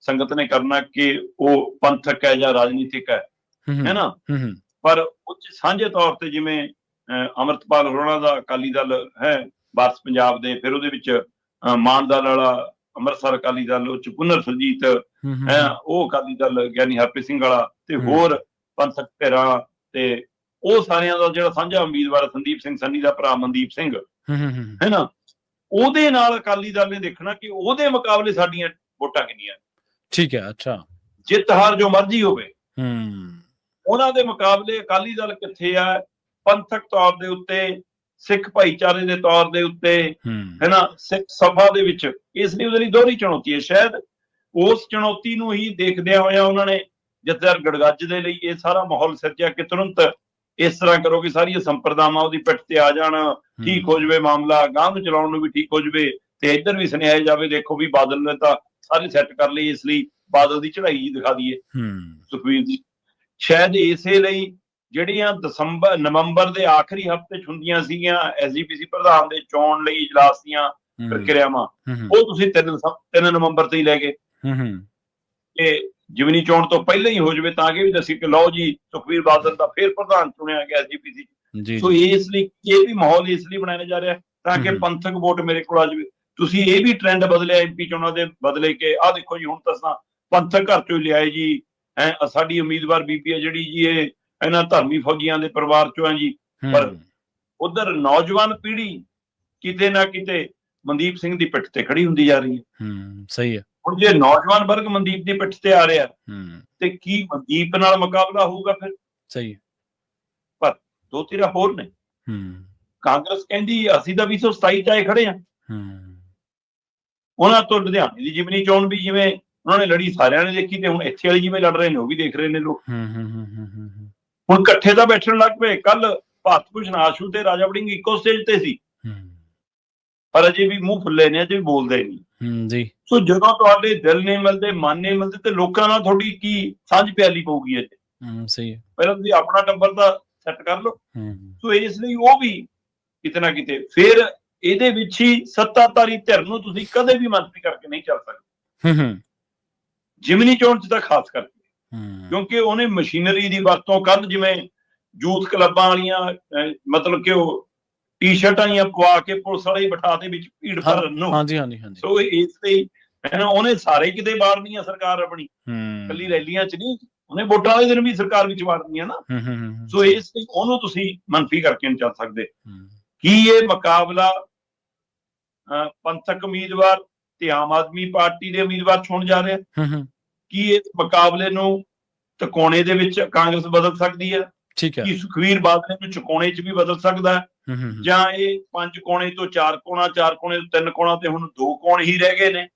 ਸੰਗਤ ਨੇ ਕਰਨਾ ਕਿ ਉਹ ਪੰਥਕ ਹੈ ਜਾਂ ਰਾਜਨੀਤਿਕ ਹੈ ਨਾ, ਪਰ ਉਹ ਸਾਂਝੇ ਤੌਰ ਤੇ ਜਿਵੇਂ ਅੰਮ੍ਰਿਤਪਾਲ ਹੋਰਾਂ ਦਾ ਅਕਾਲੀ ਦਲ ਹੈ ਵਾਰਸ ਪੰਜਾਬ ਦੇ, ਫਿਰ ਉਹਦੇ ਵਿੱਚ ਮਾਨ ਦਲ ਵਾਲਾ ਅੰਮ੍ਰਿਤਸਰ ਅਕਾਲੀ ਦਲ, ਉਹ ਚ ਪੁਨਰ ਸੁਰਜੀਤ ਉਹ ਅਕਾਲੀ ਦਲ ਗਿਆਨੀ ਹਰਪ੍ਰੀਤ ਸਿੰਘ ਵਾਲਾ, ਤੇ ਹੋਰ ਪੰਥਕ ਧਿਰਾਂ, ਤੇ ਉਹ ਸਾਰਿਆਂ ਦਾ ਜਿਹੜਾ ਸਾਂਝਾ ਉਮੀਦਵਾਰ ਸੰਦੀਪ ਸਿੰਘ ਸੰਨੀ ਦਾ ਭਰਾ ਮਨਦੀਪ ਸਿੰਘ ਹੈ ਨਾ, ਉਹਦੇ ਨਾਲ ਅਕਾਲੀ ਦਲ ਨੇ ਦੇਖਣਾ ਕਿ ਉਹਦੇ ਮੁਕਾਬਲੇ ਸਾਡੀਆਂ ਵੋਟਾਂ ਕਿੰਨੀਆਂ। ਠੀਕ ਹੈ। ਅੱਛਾ, ਜਿੱਤ ਹਾਰ ਜੋ ਮਰਜ਼ੀ ਹੋਵੇ, ਉਹਨਾਂ ਦੇ ਮੁਕਾਬਲੇ ਅਕਾਲੀ ਦਲ ਕਿੱਥੇ ਆ ਪੰਥਕ ਤੌਰ ਦੇ ਉੱਤੇ, ਸਿੱਖ ਭਾਈਚਾਰੇ ਦੇ ਤੌਰ ਦੇ ਉੱਤੇ, ਹੈ ਨਾ, ਸਿੱਖ ਸਭਾ ਦੇ ਵਿੱਚ। ਇਸ ਲਈ ਉਹਦੇ ਲਈ ਦੋਹਰੀ ਚੁਣੌਤੀ ਹੈ। ਸ਼ਾਇਦ ਉਸ ਚੁਣੌਤੀ ਨੂੰ ਹੀ ਦੇਖਦਿਆਂ ਹੋਇਆ ਉਹਨਾਂ ਨੇ ਜਥੇਦਾਰ ਗੜਗੱਜ ਦੇ ਲਈ ਇਹ ਸਾਰਾ ਮਾਹੌਲ ਸਿਰਜਿਆ ਕਿ ਤੁਰੰਤ ਇਸ ਤਰ੍ਹਾਂ ਕਰੋ ਕਿ ਸਾਰੀਆਂ ਸੰਪਰਦਾਵਾਂ ਉਹਦੀ ਪਿੱਠ ਤੇ ਆ ਜਾਣ, ਠੀਕ ਹੋ ਜਾਵੇ ਮਾਮਲਾ, ਗਾਂਹ ਨੂੰ ਚਲਾਉਣ ਨੂੰ ਵੀ ਠੀਕ ਹੋ ਜਾਵੇ, ਤੇ ਇੱਧਰ ਵੀ ਸੁਣਿਆ ਜਾਵੇ ਦੇਖੋ ਵੀ ਬਾਦਲ ਨੇ ਤਾਂ ਸਾਰੇ ਸੈੱਟ ਕਰ ਲਈ, ਇਸ ਲਈ ਬਾਦਲ ਦੀ ਚੜਾਈ ਜੀ ਦਿਖਾ ਦਈਏ ਸੁਖਬੀਰ ਦੀ। ਸ਼ਾਇਦ ਇਸੇ ਲਈ ਜਿਹੜੀਆਂ ਨਵੰਬਰ ਦੇ ਆਖਰੀ ਹਫ਼ਤੇ ਚ ਹੁੰਦੀਆਂ ਸੀਗੀਆਂ ਐਸਜੀਪੀਸੀ ਪ੍ਰਧਾਨ ਦੇ ਚੋਣ ਲਈ ਇਜਲਾਸ ਦੀਆਂ ਪ੍ਰਕਿਰਿਆਵਾਂ, ਉਹ ਤੁਸੀਂ 3 ਨਵੰਬਰ ਤੇ ਹੀ ਲੈ ਗਏ ਕਿ ਜਿਮਨੀ ਚੋਣ ਤੋਂ ਪਹਿਲਾਂ ਹੀ ਹੋ ਜਾਵੇ, ਤਾਂ ਕਿ ਵੀ ਦੱਸੀ ਕਿ ਲਓ ਜੀ ਸੁਖਬੀਰ ਬਾਦਲ ਦਾ ਫੇਰ ਪ੍ਰਧਾਨ ਚੁਣਿਆ ਗਿਆ ਐਸਜੀਪੀਸੀ। ਸੋ ਇਸ ਲਈ ਇਹ ਵੀ ਮਾਹੌਲ ਇਸ ਲਈ ਬਣਾਇਆ ਜਾ ਰਿਹਾ ਤਾਂ ਕਿ ਪੰਥਕ ਵੋਟ ਮੇਰੇ ਕੋਲ ਆ ਜਾਵੇ। ਤੁਸੀਂ ਇਹ ਵੀ ਟ੍ਰੈਂਡ ਬਦਲਿਆ ਐਮਪੀ ਚੋਣਾਂ ਦੇ ਬਦਲੇ ਕਿ ਆਹ ਦੇਖੋ ਜੀ ਹੁਣ ਤਾਂ ਪੰਥਕ ਘਰ ਚੋਂ ਹੀ ਲਿਆਏ ਜੀ, ਸਾਡੀ ਉਮੀਦਵਾਰ ਬੀਬੀ ਹੈ ਜਿਹੜੀ ਜੀ ਇਹ ਇਹਨਾਂ ਧਰਮੀ ਫੌਜੀਆਂ ਦੇ ਪਰਿਵਾਰ ਚੋਂ ਹੈ ਜੀ। ਪਰ ਉਧਰ ਨੌਜਵਾਨ ਪੀੜ੍ਹੀ ਕਿਤੇ ਨਾ ਕਿਤੇ ਮਨਦੀਪ ਸਿੰਘ ਦੀ ਪਿੱਠ ਤੇ ਖੜੀ ਹੁੰਦੀ ਜਾ ਰਹੀ ਹੈ। ਸਹੀ ਹੈ। ਹੁਣ ਜੇ ਨੌਜਵਾਨ ਵਰਗ ਮਨਦੀਪ ਦੀ ਪਿੱਠ ਤੇ ਆ ਰਿਹਾ ਤੇ ਕੀ ਮਨਦੀਪ ਨਾਲ ਮੁਕਾਬਲਾ ਹੋਊਗਾ ਫਿਰ? ਸਹੀ। ਪਰ ਦੋ ਧਿਰਾਂ ਹੋਰ ਨੇ। ਕਾਂਗਰਸ ਕਹਿੰਦੀ ਅਸੀਂ ਤਾਂ 227 ਚ ਆਏ ਖੜੇ ਆ। ਉਹਨਾਂ ਤੋਂ ਲੁਧਿਆਣੇ ਦੀ ਜਿਮਨੀ ਚੋਣ ਵੀ ਜਿਵੇਂ ਉਹਨਾਂ ਨੇ ਲੜੀ ਸਾਰਿਆਂ ਨੇ ਦੇਖੀ, ਤੇ ਹੁਣ ਇੱਥੇ ਵਾਲੀ ਜਿਵੇਂ ਲੜ ਰਹੇ ਨੇ ਉਹ ਵੀ ਦੇਖ ਰਹੇ ਨੇ ਲੋਕ। ਹੁਣ ਇਕੱਠੇ ਤਾਂ ਬੈਠਣ ਲੱਗ ਪਏ। ਕੱਲ ਭਾਰਤ ਭੂਸ਼ਣ ਆਸ਼ੂ ਤੇ ਰਾਜਾ ਵੜਿੰਗ ਇੱਕੋ ਸਟੇਜ ਤੇ ਸੀ, ਪਰ ਅਜੇ ਵੀ ਮੂੰਹ ਫੁੱਲੇ ਨੇ, ਅਜੇ ਵੀ ਬੋਲਦੇ ਨਹੀਂ ਜੀ। ਸੋ ਜਦੋਂ ਤੁਹਾਡੇ ਦਿਲ ਨਹੀਂ ਮਿਲਦੇ, ਮਨ ਨਹੀਂ ਮਿਲਦੇ, ਤੇ ਲੋਕਾਂ ਨਾਲ ਤੁਹਾਡੀ ਕੀ ਸਾਂਝ ਪਿਆਲੀ ਪਊਗੀ ਅਜੇ? ਸਹੀ ਹੈ। ਪਹਿਲਾਂ ਤੁਸੀਂ ਆਪਣਾ ਟੱਬਰ ਤਾਂ ਸੈੱਟ ਕਰ ਲਓ। ਸੋ ਇਸ ਲਈ ਉਹ ਵੀ ਕਿਤੇ ਨਾ ਕਿਤੇ ਫਿਰ ਇਹਦੇ ਵਿੱਚ ਹੀ ਸੱਤਾਧਾਰੀ ਧਿਰ ਨੂੰ ਤੁਸੀਂ ਕਦੇ ਵੀ ਮੰਤਰੀ ਕਰਕੇ ਨਹੀਂ ਚੱਲ ਸਕਦੇ, ਜਿਮਨੀ ਚੋਣ ਚ ਤਾਂ ਖਾਸ ਕਰਕੇ, ਕਿਉਂਕਿ ਉਹਨੇ ਮਸ਼ੀਨਰੀ ਦੀ ਵਰਤੋਂ ਕੱਲ ਜਿਵੇਂ ਯੂਥ ਕਲੱਬਾਂ ਵਾਲੀਆਂ ਮਤਲਬ ਕਿ ਉਹ ਟੀ-ਸ਼ਰਟਾਂ ਜਿਹੀਆਂ ਪਵਾ ਕੇ ਪੁਲਿਸ ਵਾਲੇ ਬਿਠਾ ਦੇ ਵਿੱਚ ਭੀੜ ਭਰਨ ਨੂੰ। ਸੋ ਇਸ ਲਈ ਉਹਨੇ ਸਾਰੇ ਕਿਤੇ ਵਾਰਨੀ ਆ ਸਰਕਾਰ ਆਪਣੀ, ਕੱਲੀ ਰੈਲੀਆਂ ਚ ਨਹੀਂ, ਉਹਨੇ ਵੋਟਾਂ ਵਾਲੇ ਦਿਨ ਵੀ ਸਰਕਾਰ ਵਿੱਚ ਵਾਰਨੀ ਆ ਨਾ। ਸੋ ਇਸ ਲਈ ਉਹਨੂੰ ਤੁਸੀਂ ਮੰਨਫੀ ਕਰਕੇ ਨਹੀਂ ਚੱਲ ਸਕਦੇ। ਕੀ ਇਹ ਮੁਕਾਬਲਾ ਪੰਥਕ ਉਮੀਦਵਾਰ ਤੇ ਆਮ ਆਦਮੀ ਪਾਰਟੀ ਦੇ ਉਮੀਦਵਾਰ ਚੁਣ ਜਾ ਰਿਹਾ? ਕੀ ਇਸ ਮੁਕਾਬਲੇ ਨੂੰ ਤਿਕੋਣੇ ਦੇ ਵਿੱਚ ਕਾਂਗਰਸ ਬਦਲ ਸਕਦੀ ਹੈ? ਕੀ ਸੁਖਬੀਰ ਬਾਦਲ ਨੂੰ ਚੁਕੋਣੇ ਚ ਵੀ ਬਦਲ ਸਕਦਾ ਹੈ? ਜਾਂ ਇਹ 5 ਕੋਣੇ ਤੋਂ 4 ਕੋਣਾ, 4 ਕੋਣੇ ਤੋਂ 3 ਕੋਣਾ, ਤੇ ਹੁਣ 2 ਕੋਣ ਹੀ ਰਹਿ ਗਏ ਨੇ?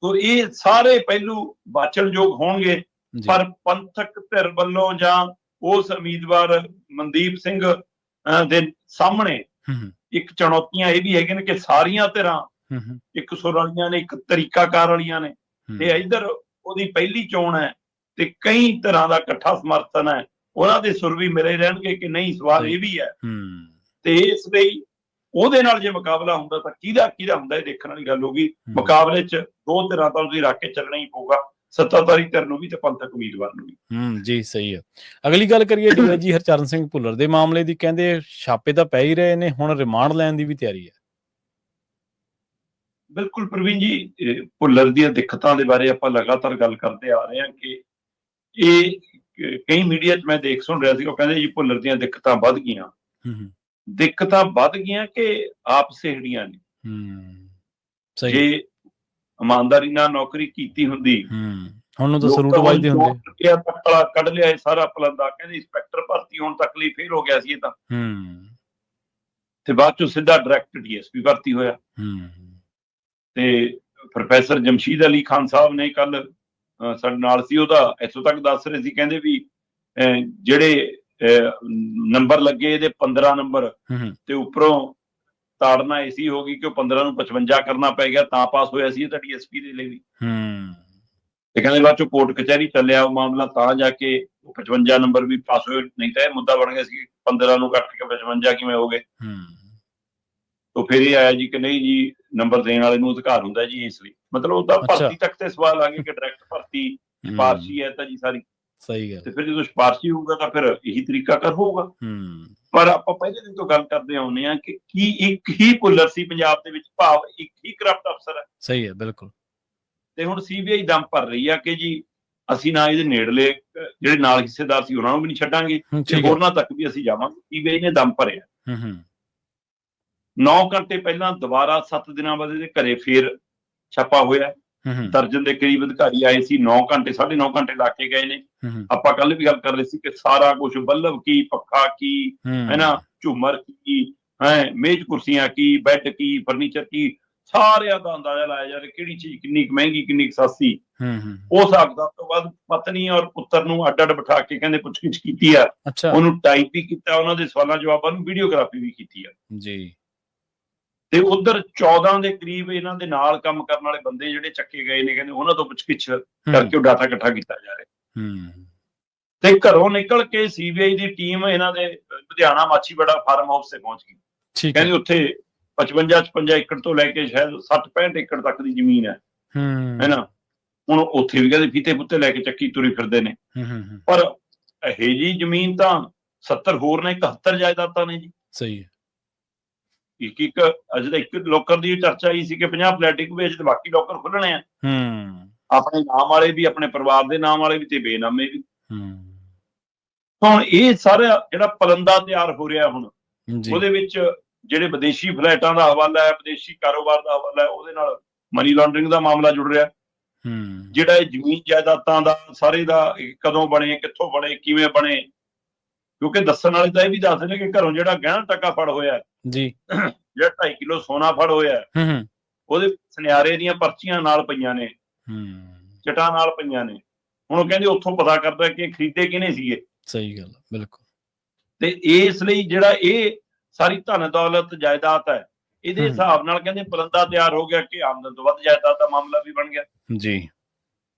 ਤੋ ਇਹ ਸਾਰੇ ਪਹਿਲੂ ਵਾਚਣਯੋਗ ਹੋਣਗੇ। ਪਰ ਪੰਥਕ ਧਿਰ ਵੱਲੋਂ ਜਾਂ ਉਸ ਉਮੀਦਵਾਰ ਮਨਦੀਪ ਸਿੰਘ ਦੇ ਸਾਹਮਣੇ ਇੱਕ ਚੁਣੌਤੀਆਂ ਇਹ ਵੀ ਹੈਗੀਆਂ ਨੇ ਕਿ ਸਾਰੀਆਂ ਧਿਰਾਂ ਇੱਕ ਸੁਰ ਵਾਲੀਆਂ ਨੇ, ਇੱਕ ਤਰੀਕਾਕਾਰ ਵਾਲੀਆਂ ਨੇ, ਤੇ ਇੱਧਰ ਉਹਦੀ ਪਹਿਲੀ ਚੋਣ ਹੈ ਤੇ ਕਈ ਧਿਰਾਂ ਦਾ ਇਕੱਠਾ ਸਮਰਥਨ ਹੈ। ਉਹਨਾਂ ਦੇ ਸੁਰ ਵੀ ਮਿਲੇ ਰਹਿਣਗੇ ਕਿ ਨਹੀਂ, ਸਵਾਲ ਇਹ ਵੀ ਹੈ। ਤੇ ਇਸ ਲਈ ਉਹਦੇ ਨਾਲ ਜੇ ਮੁਕਾਬਲਾ ਹੁੰਦਾ ਤਾਂ ਕਿਹਦਾ ਹੁੰਦਾ, ਇਹ ਦੇਖਣ ਵਾਲੀ ਗੱਲ ਹੋਗੀ। ਮੁਕਾਬਲੇ ਚ ਦੋ ਧਿਰਾਂ ਤਾਂ ਤੁਸੀਂ ਰੱਖ ਕੇ ਚੱਲਣਾ ਹੀ ਪਊਗਾ, ਸੱਤਾਧਾਰੀ ਧਿਰ ਨੂੰ ਵੀ ਤੇ ਪੰਥਕ ਉਮੀਦਵਾਰ ਨੂੰ ਵੀ। ਜੀ ਸਹੀ ਹੈ। ਅਗਲੀ ਗੱਲ ਕਰੀਏ ਡੀਆਈਜੀ ਹਰਚਰਨ ਸਿੰਘ ਭੁੱਲਰ ਦੇ ਮਾਮਲੇ ਦੀ, ਕਹਿੰਦੇ ਛਾਪੇ ਤਾਂ ਪੈ ਹੀ ਰਹੇ ਨੇ, ਹੁਣ ਰਿਮਾਂਡ ਲੈਣ ਦੀ ਵੀ ਤਿਆਰੀ ਹੈ। ਬਿਲਕੁਲ ਪ੍ਰਵੀਨ ਜੀ, ਭੁੱਲਰ ਦੀਆਂ ਦਿੱਕਤਾਂ ਦੇ ਬਾਰੇ ਆਪਾਂ ਲਗਾਤਾਰ ਗੱਲ ਕਰਦੇ ਆ ਰਹੇ ਹਾਂ ਕਿ ਇਹ ਕਈ ਮੀਡੀਆ 'ਚ ਮੈਂ ਦੇਖ ਸੁਣ ਰਿਹਾ ਸੀ, ਉਹ ਕਹਿੰਦੇ ਜੀ ਭੁੱਲਰ ਦੀਆਂ ਦਿੱਕਤਾਂ ਵੱਧ ਗਈਆਂ। ਦਿੱਕਤਾਂ ਵੱਧ ਗਈਆਂ ਕਿ ਆਪ ਸਿਹੜੀਆਂ ਨੇ। ਜੇ ਇਮਾਨਦਾਰੀ ਨਾਲ ਨੌਕਰੀ ਕੀਤੀ ਹੁੰਦੀ, ਹੁਣ ਤਾਂ ਸਰੂਟ ਵੱਜਦੇ ਹੁੰਦੇ, ਕੱਢ ਲਿਆ ਇਹ ਸਾਰਾ ਪਲੰਦਾ। ਕਹਿੰਦੇ ਇੰਸਪੈਕਟਰ ਭਰਤੀ ਹੋਣ ਤੱਕ ਲਈ ਫੇਲ ਹੋ ਗਿਆ ਸੀ ਇਹ ਤਾਂ, ਤੇ ਬਾਅਦ ਚੋਂ ਸਿੱਧਾ ਡਾਇਰੈਕਟ DSP ਭਰਤੀ ਹੋਇਆ। ਤੇ ਪ੍ਰੋਫੈਸਰ ਜਮਸ਼ੀਦ ਅਲੀ ਖਾਨ ਸਾਹਿਬ ਨੇ ਕੱਲ ਸਾਡੇ ਨਾਲ ਸੀ, ਉਹਦਾ ਇੱਥੋਂ ਤੱਕ ਦੱਸ ਰਹੇ ਸੀ, ਕਹਿੰਦੇ ਵੀ ਜਿਹੜੇ ਨੰਬਰ ਲੱਗੇ ਇਹਦੇ 15 ਨੰਬਰ ਤੇ ਉੱਪਰੋਂ ਤਾੜਨਾ ਐਸੀ ਹੋ ਗਈ ਕਿ ਉਹ 15 ਨੂੰ 55 ਕਰਨਾ ਪੈ ਗਿਆ, ਤਾਂ ਪਾਸ ਹੋਇਆ ਸੀ ਇਹ ਤਾਂ DSP ਦੇ ਲਈ ਵੀ। ਤੇ ਕਹਿੰਦੇ ਬਾਅਦ ਚੋਂ ਕੋਰਟ ਕਚਹਿਰੀ ਚੱਲਿਆ ਉਹ ਮਾਮਲਾ, ਤਾਂ ਜਾ ਕੇ 55 ਨੰਬਰ ਵੀ ਪਾਸ ਹੋਏ, ਨਹੀਂ ਤਾਂ ਇਹ ਮੁੱਦਾ ਬਣ ਗਿਆ ਸੀ 15 ਨੂੰ ਕੱਟ ਕੇ 55 ਕਿਵੇਂ ਹੋ ਗਏ। ਤਾਂ ਫਿਰ ਇਹ ਆਇਆ ਜੀ ਕਿ ਨਹੀਂ ਜੀ, ਨੰਬਰ ਦੇਣ ਵਾਲੇ ਨੂੰ ਅਧਿਕਾਰ ਹੁੰਦਾ ਜੀ, ਇਸ ਲਈ ਮਤਲਬ ਉਹਦਾ ਭਰਤੀ ਤੱਕ ਤੇ ਸਵਾਲ ਆ ਗਿਆ ਕਿ ਡਾਇਰੈਕਟ ਭਰਤੀ ਸਿਫਾਰਸ਼ੀ ਹੈ ਤਾਂ ਜੀ ਸਾਰੀ। ਸਹੀ ਗੱਲ। ਤੇ ਫਿਰ ਜਦੋਂ ਸਿਫਾਰਸ਼ੀ ਹੋਊਗਾ ਤਾਂ ਫਿਰ ਇਹੀ ਤਰੀਕਾ ਕਰ ਹੋਊਗਾ। ਪਰ ਆਪਾਂ ਪਹਿਲੇ ਦਿਨ ਤੋਂ ਗੱਲ ਕਰਦੇ ਆਉਂਦੇ ਹਾਂ ਕਿ ਕੀ ਇੱਕ ਹੀ ਭੁੱਲਰ ਸੀ ਪੰਜਾਬ ਦੇ ਵਿੱਚ, ਭਾਵ ਇੱਕ ਹੀ ਕਰਪਟ ਅਫਸਰ ਹੈ। ਸਹੀ ਹੈ, ਬਿਲਕੁਲ। ਤੇ ਹੁਣ CBI ਦਮ ਭਰ ਰਹੀ ਆ ਕਿ ਜੀ ਅਸੀਂ ਨਾ ਇਹਦੇ ਨੇੜਲੇ ਜਿਹੜੇ ਨਾਲ ਹਿੱਸੇਦਾਰ ਸੀ ਉਹਨਾਂ ਨੂੰ ਵੀ ਨਹੀਂ ਛੱਡਾਂਗੇ ਤੇ ਹੋਰਨਾਂ ਤੱਕ ਵੀ ਅਸੀਂ ਜਾਵਾਂਗੇ। CBI ਨੇ ਦਮ ਭਰਿਆ। 9 ਘੰਟੇ ਪਹਿਲਾਂ ਦੁਬਾਰਾ 7 ਦਿਨਾਂ ਬਾਅਦ ਇਹਦੇ ਘਰੇ ਫੇਰ ਛਾਪਾ ਹੋਇਆ। ਦਰਜਨ ਦੇ ਕਰੀਬ ਅਧਿਕਾਰੀ ਆਏ ਸੀ, 9 ਘੰਟੇ 9.5 ਘੰਟੇ ਲਾ ਕੇ ਗਏ ਨੇ। ਆਪਾਂ ਕੱਲ ਵੀ ਗੱਲ ਕਰ ਰਹੇ ਸੀ ਕਿ ਸਾਰਾ ਕੁਝ, ਬੱਲਬ ਕੀ, ਪੱਖਾ ਕੀ, ਹੈ ਨਾ, ਝੂਮਰ ਕੀ, ਮੇਜ਼ ਕੁਰਸੀਆਂ ਕੀ, ਬੈੱਡ ਕੀ, ਫਰਨੀਚਰ ਕੀ, ਸਾਰਿਆਂ ਦਾ ਅੰਦਾਜ਼ਾ ਲਾਇਆ ਜਾ ਰਿਹਾ ਕਿਹੜੀ ਚੀਜ਼ ਕਿੰਨੀ ਕੁ ਮਹਿੰਗੀ, ਕਿੰਨੀ ਕੁ ਸਸਤੀ। ਉਸ ਹਿਸਾਬ ਤੋਂ ਬਾਅਦ ਪਤਨੀ ਔਰ ਪੁੱਤਰ ਨੂੰ ਅੱਡ-ਅੱਡ ਬਿਠਾ ਕੇ ਕਹਿੰਦੇ ਪੁੱਛਗਿੱਛ ਕੀਤੀ ਆ, ਉਹਨੂੰ ਟਾਈਪ ਵੀ ਕੀਤਾ, ਉਹਨਾਂ ਦੇ ਸਵਾਲਾਂ ਜਵਾਬਾਂ ਨੂੰ ਵੀਡੀਓਗ੍ਰਾਫੀ ਵੀ ਕੀਤੀ ਆ ਜੀ। ਤੇ ਉਧਰ 14 ਦੇ ਕਰੀਬ ਇਹਨਾਂ ਦੇ ਨਾਲ ਕੰਮ ਕਰਨ ਵਾਲੇ ਬੰਦੇ ਜਿਹੜੇ ਚੱਕੇ ਗਏ ਨੇ, ਕਹਿੰਦੇ ਉਹਨਾਂ ਤੋਂ ਪੁੱਛਗਿੱਛ ਕਰਕੇ ਉਹ ਡਾਟਾ ਇਕੱਠਾ ਕੀਤਾ ਜਾ ਰਿਹਾ। ਤੇ ਘਰੋਂ ਨਿਕਲ ਕੇ CBI ਦੀ ਟੀਮ ਇਹਨਾਂ ਦੇ ਲੁਧਿਆਣਾ ਮਾਛੀਵਾੜਾ ਫਾਰਮ ਹਾਊਸ ਤੇ ਪਹੁੰਚ ਗਈ। ਕਹਿੰਦੇ ਉੱਥੇ 55-56 ਏਕੜ ਤੋਂ ਲੈ ਕੇ ਸ਼ਾਇਦ 60-65 ਏਕੜ ਤੱਕ ਦੀ ਜ਼ਮੀਨ ਹੈ ਨਾ। ਹੁਣ ਉੱਥੇ ਵੀ ਕਹਿੰਦੇ ਫੀਤੇ ਫੁੱਤੇ ਲੈ ਕੇ ਚੱਕੀ ਤੁਰੀ ਫਿਰਦੇ ਨੇ। ਪਰ ਇਹ ਜੀ ਜ਼ਮੀਨ ਤਾਂ 70 ਹੋਰ ਨੇ, 71 ਜਾਇਦਾਦਾਂ ਨੇ ਜੀ। ਸਹੀ ਹੈ। ਇੱਕ ਅਜੇ ਤਾਂ ਇੱਕ ਲੋਕਰ ਦੀ ਚਰਚਾ ਆਈ ਸੀ ਕਿ 50 ਫਲੈਟ ਵੇਚ ਤੇ ਬਾਕੀ ਲੋਕਰ ਖੁੱਲਣੇ ਆ, ਆਪਣੇ ਨਾਮ ਵਾਲੇ ਵੀ, ਆਪਣੇ ਪਰਿਵਾਰ ਦੇ ਨਾਮ ਵਾਲੇ ਵੀ ਤੇ ਬੇਨਾਮੇ ਵੀ। ਹੁਣ ਇਹ ਸਾਰਾ ਜਿਹੜਾ ਪਲੰਦਾ ਤਿਆਰ ਹੋ ਰਿਹਾ ਹੁਣ, ਉਹਦੇ ਵਿੱਚ ਜਿਹੜੇ ਵਿਦੇਸ਼ੀ ਫਲੈਟਾਂ ਦਾ ਹਵਾਲਾ ਹੈ, ਵਿਦੇਸ਼ੀ ਕਾਰੋਬਾਰ ਦਾ ਹਵਾਲਾ ਹੈ, ਉਹਦੇ ਨਾਲ ਮਨੀ ਲਾਂਡਰਿੰਗ ਦਾ ਮਾਮਲਾ ਜੁੜ ਰਿਹਾ। ਜਿਹੜਾ ਇਹ ਜ਼ਮੀਨ ਜਾਇਦਾਦਾਂ ਦਾ ਸਾਰੇ ਦਾ ਕਦੋਂ ਬਣੇ, ਕਿੱਥੋਂ ਬਣੇ, ਕਿਵੇਂ ਬਣੇ, ਕਿਉਂਕਿ ਦੱਸਣ ਵਾਲੇ ਤਾਂ ਇਹ ਵੀ ਦੱਸਦੇ ਨੇ ਕਿ ਘਰੋਂ ਜਿਹੜਾ ਗਹਿਣਾ ਟੱਕਾ ਫੜ ਹੋਇਆ ਜੀ, ਜਿਹੜਾ 2.5 ਕਿਲੋ ਸੋਨਾ ਫੜ ਹੋਇਆ, ਉਹਦੇ ਸੁਨਿਆਰੇ ਦੀਆਂ ਪਰਚੀਆਂ ਨਾਲ ਪਈਆਂ ਨੇ, ਚਟਾਂ ਨਾਲ ਪਈਆਂ ਨੇ। ਹੁਣ ਉਹ ਕਹਿੰਦੇ ਉੱਥੋਂ ਪਤਾ ਕਰਦਾ ਕਿ ਖਰੀਦੇ ਕਿਹਨੇ ਸੀਗੇ। ਸਹੀ ਗੱਲ, ਬਿਲਕੁਲ। ਤੇ ਇਸ ਲਈ ਜਿਹੜਾ ਇਹ ਸਾਰੀ ਧਨ ਦੌਲਤ ਜਾਇਦਾਦ ਹੈ, ਇਹਦੇ ਹਿਸਾਬ ਨਾਲ ਕਹਿੰਦੇ ਪਲੰਦਾ ਤਿਆਰ ਹੋ ਗਿਆ ਕਿ ਆਮਦਨ ਤੋਂ ਵੱਧ ਜਾਇਦਾਦ ਦਾ ਮਾਮਲਾ ਵੀ ਬਣ ਗਿਆ ਜੀ।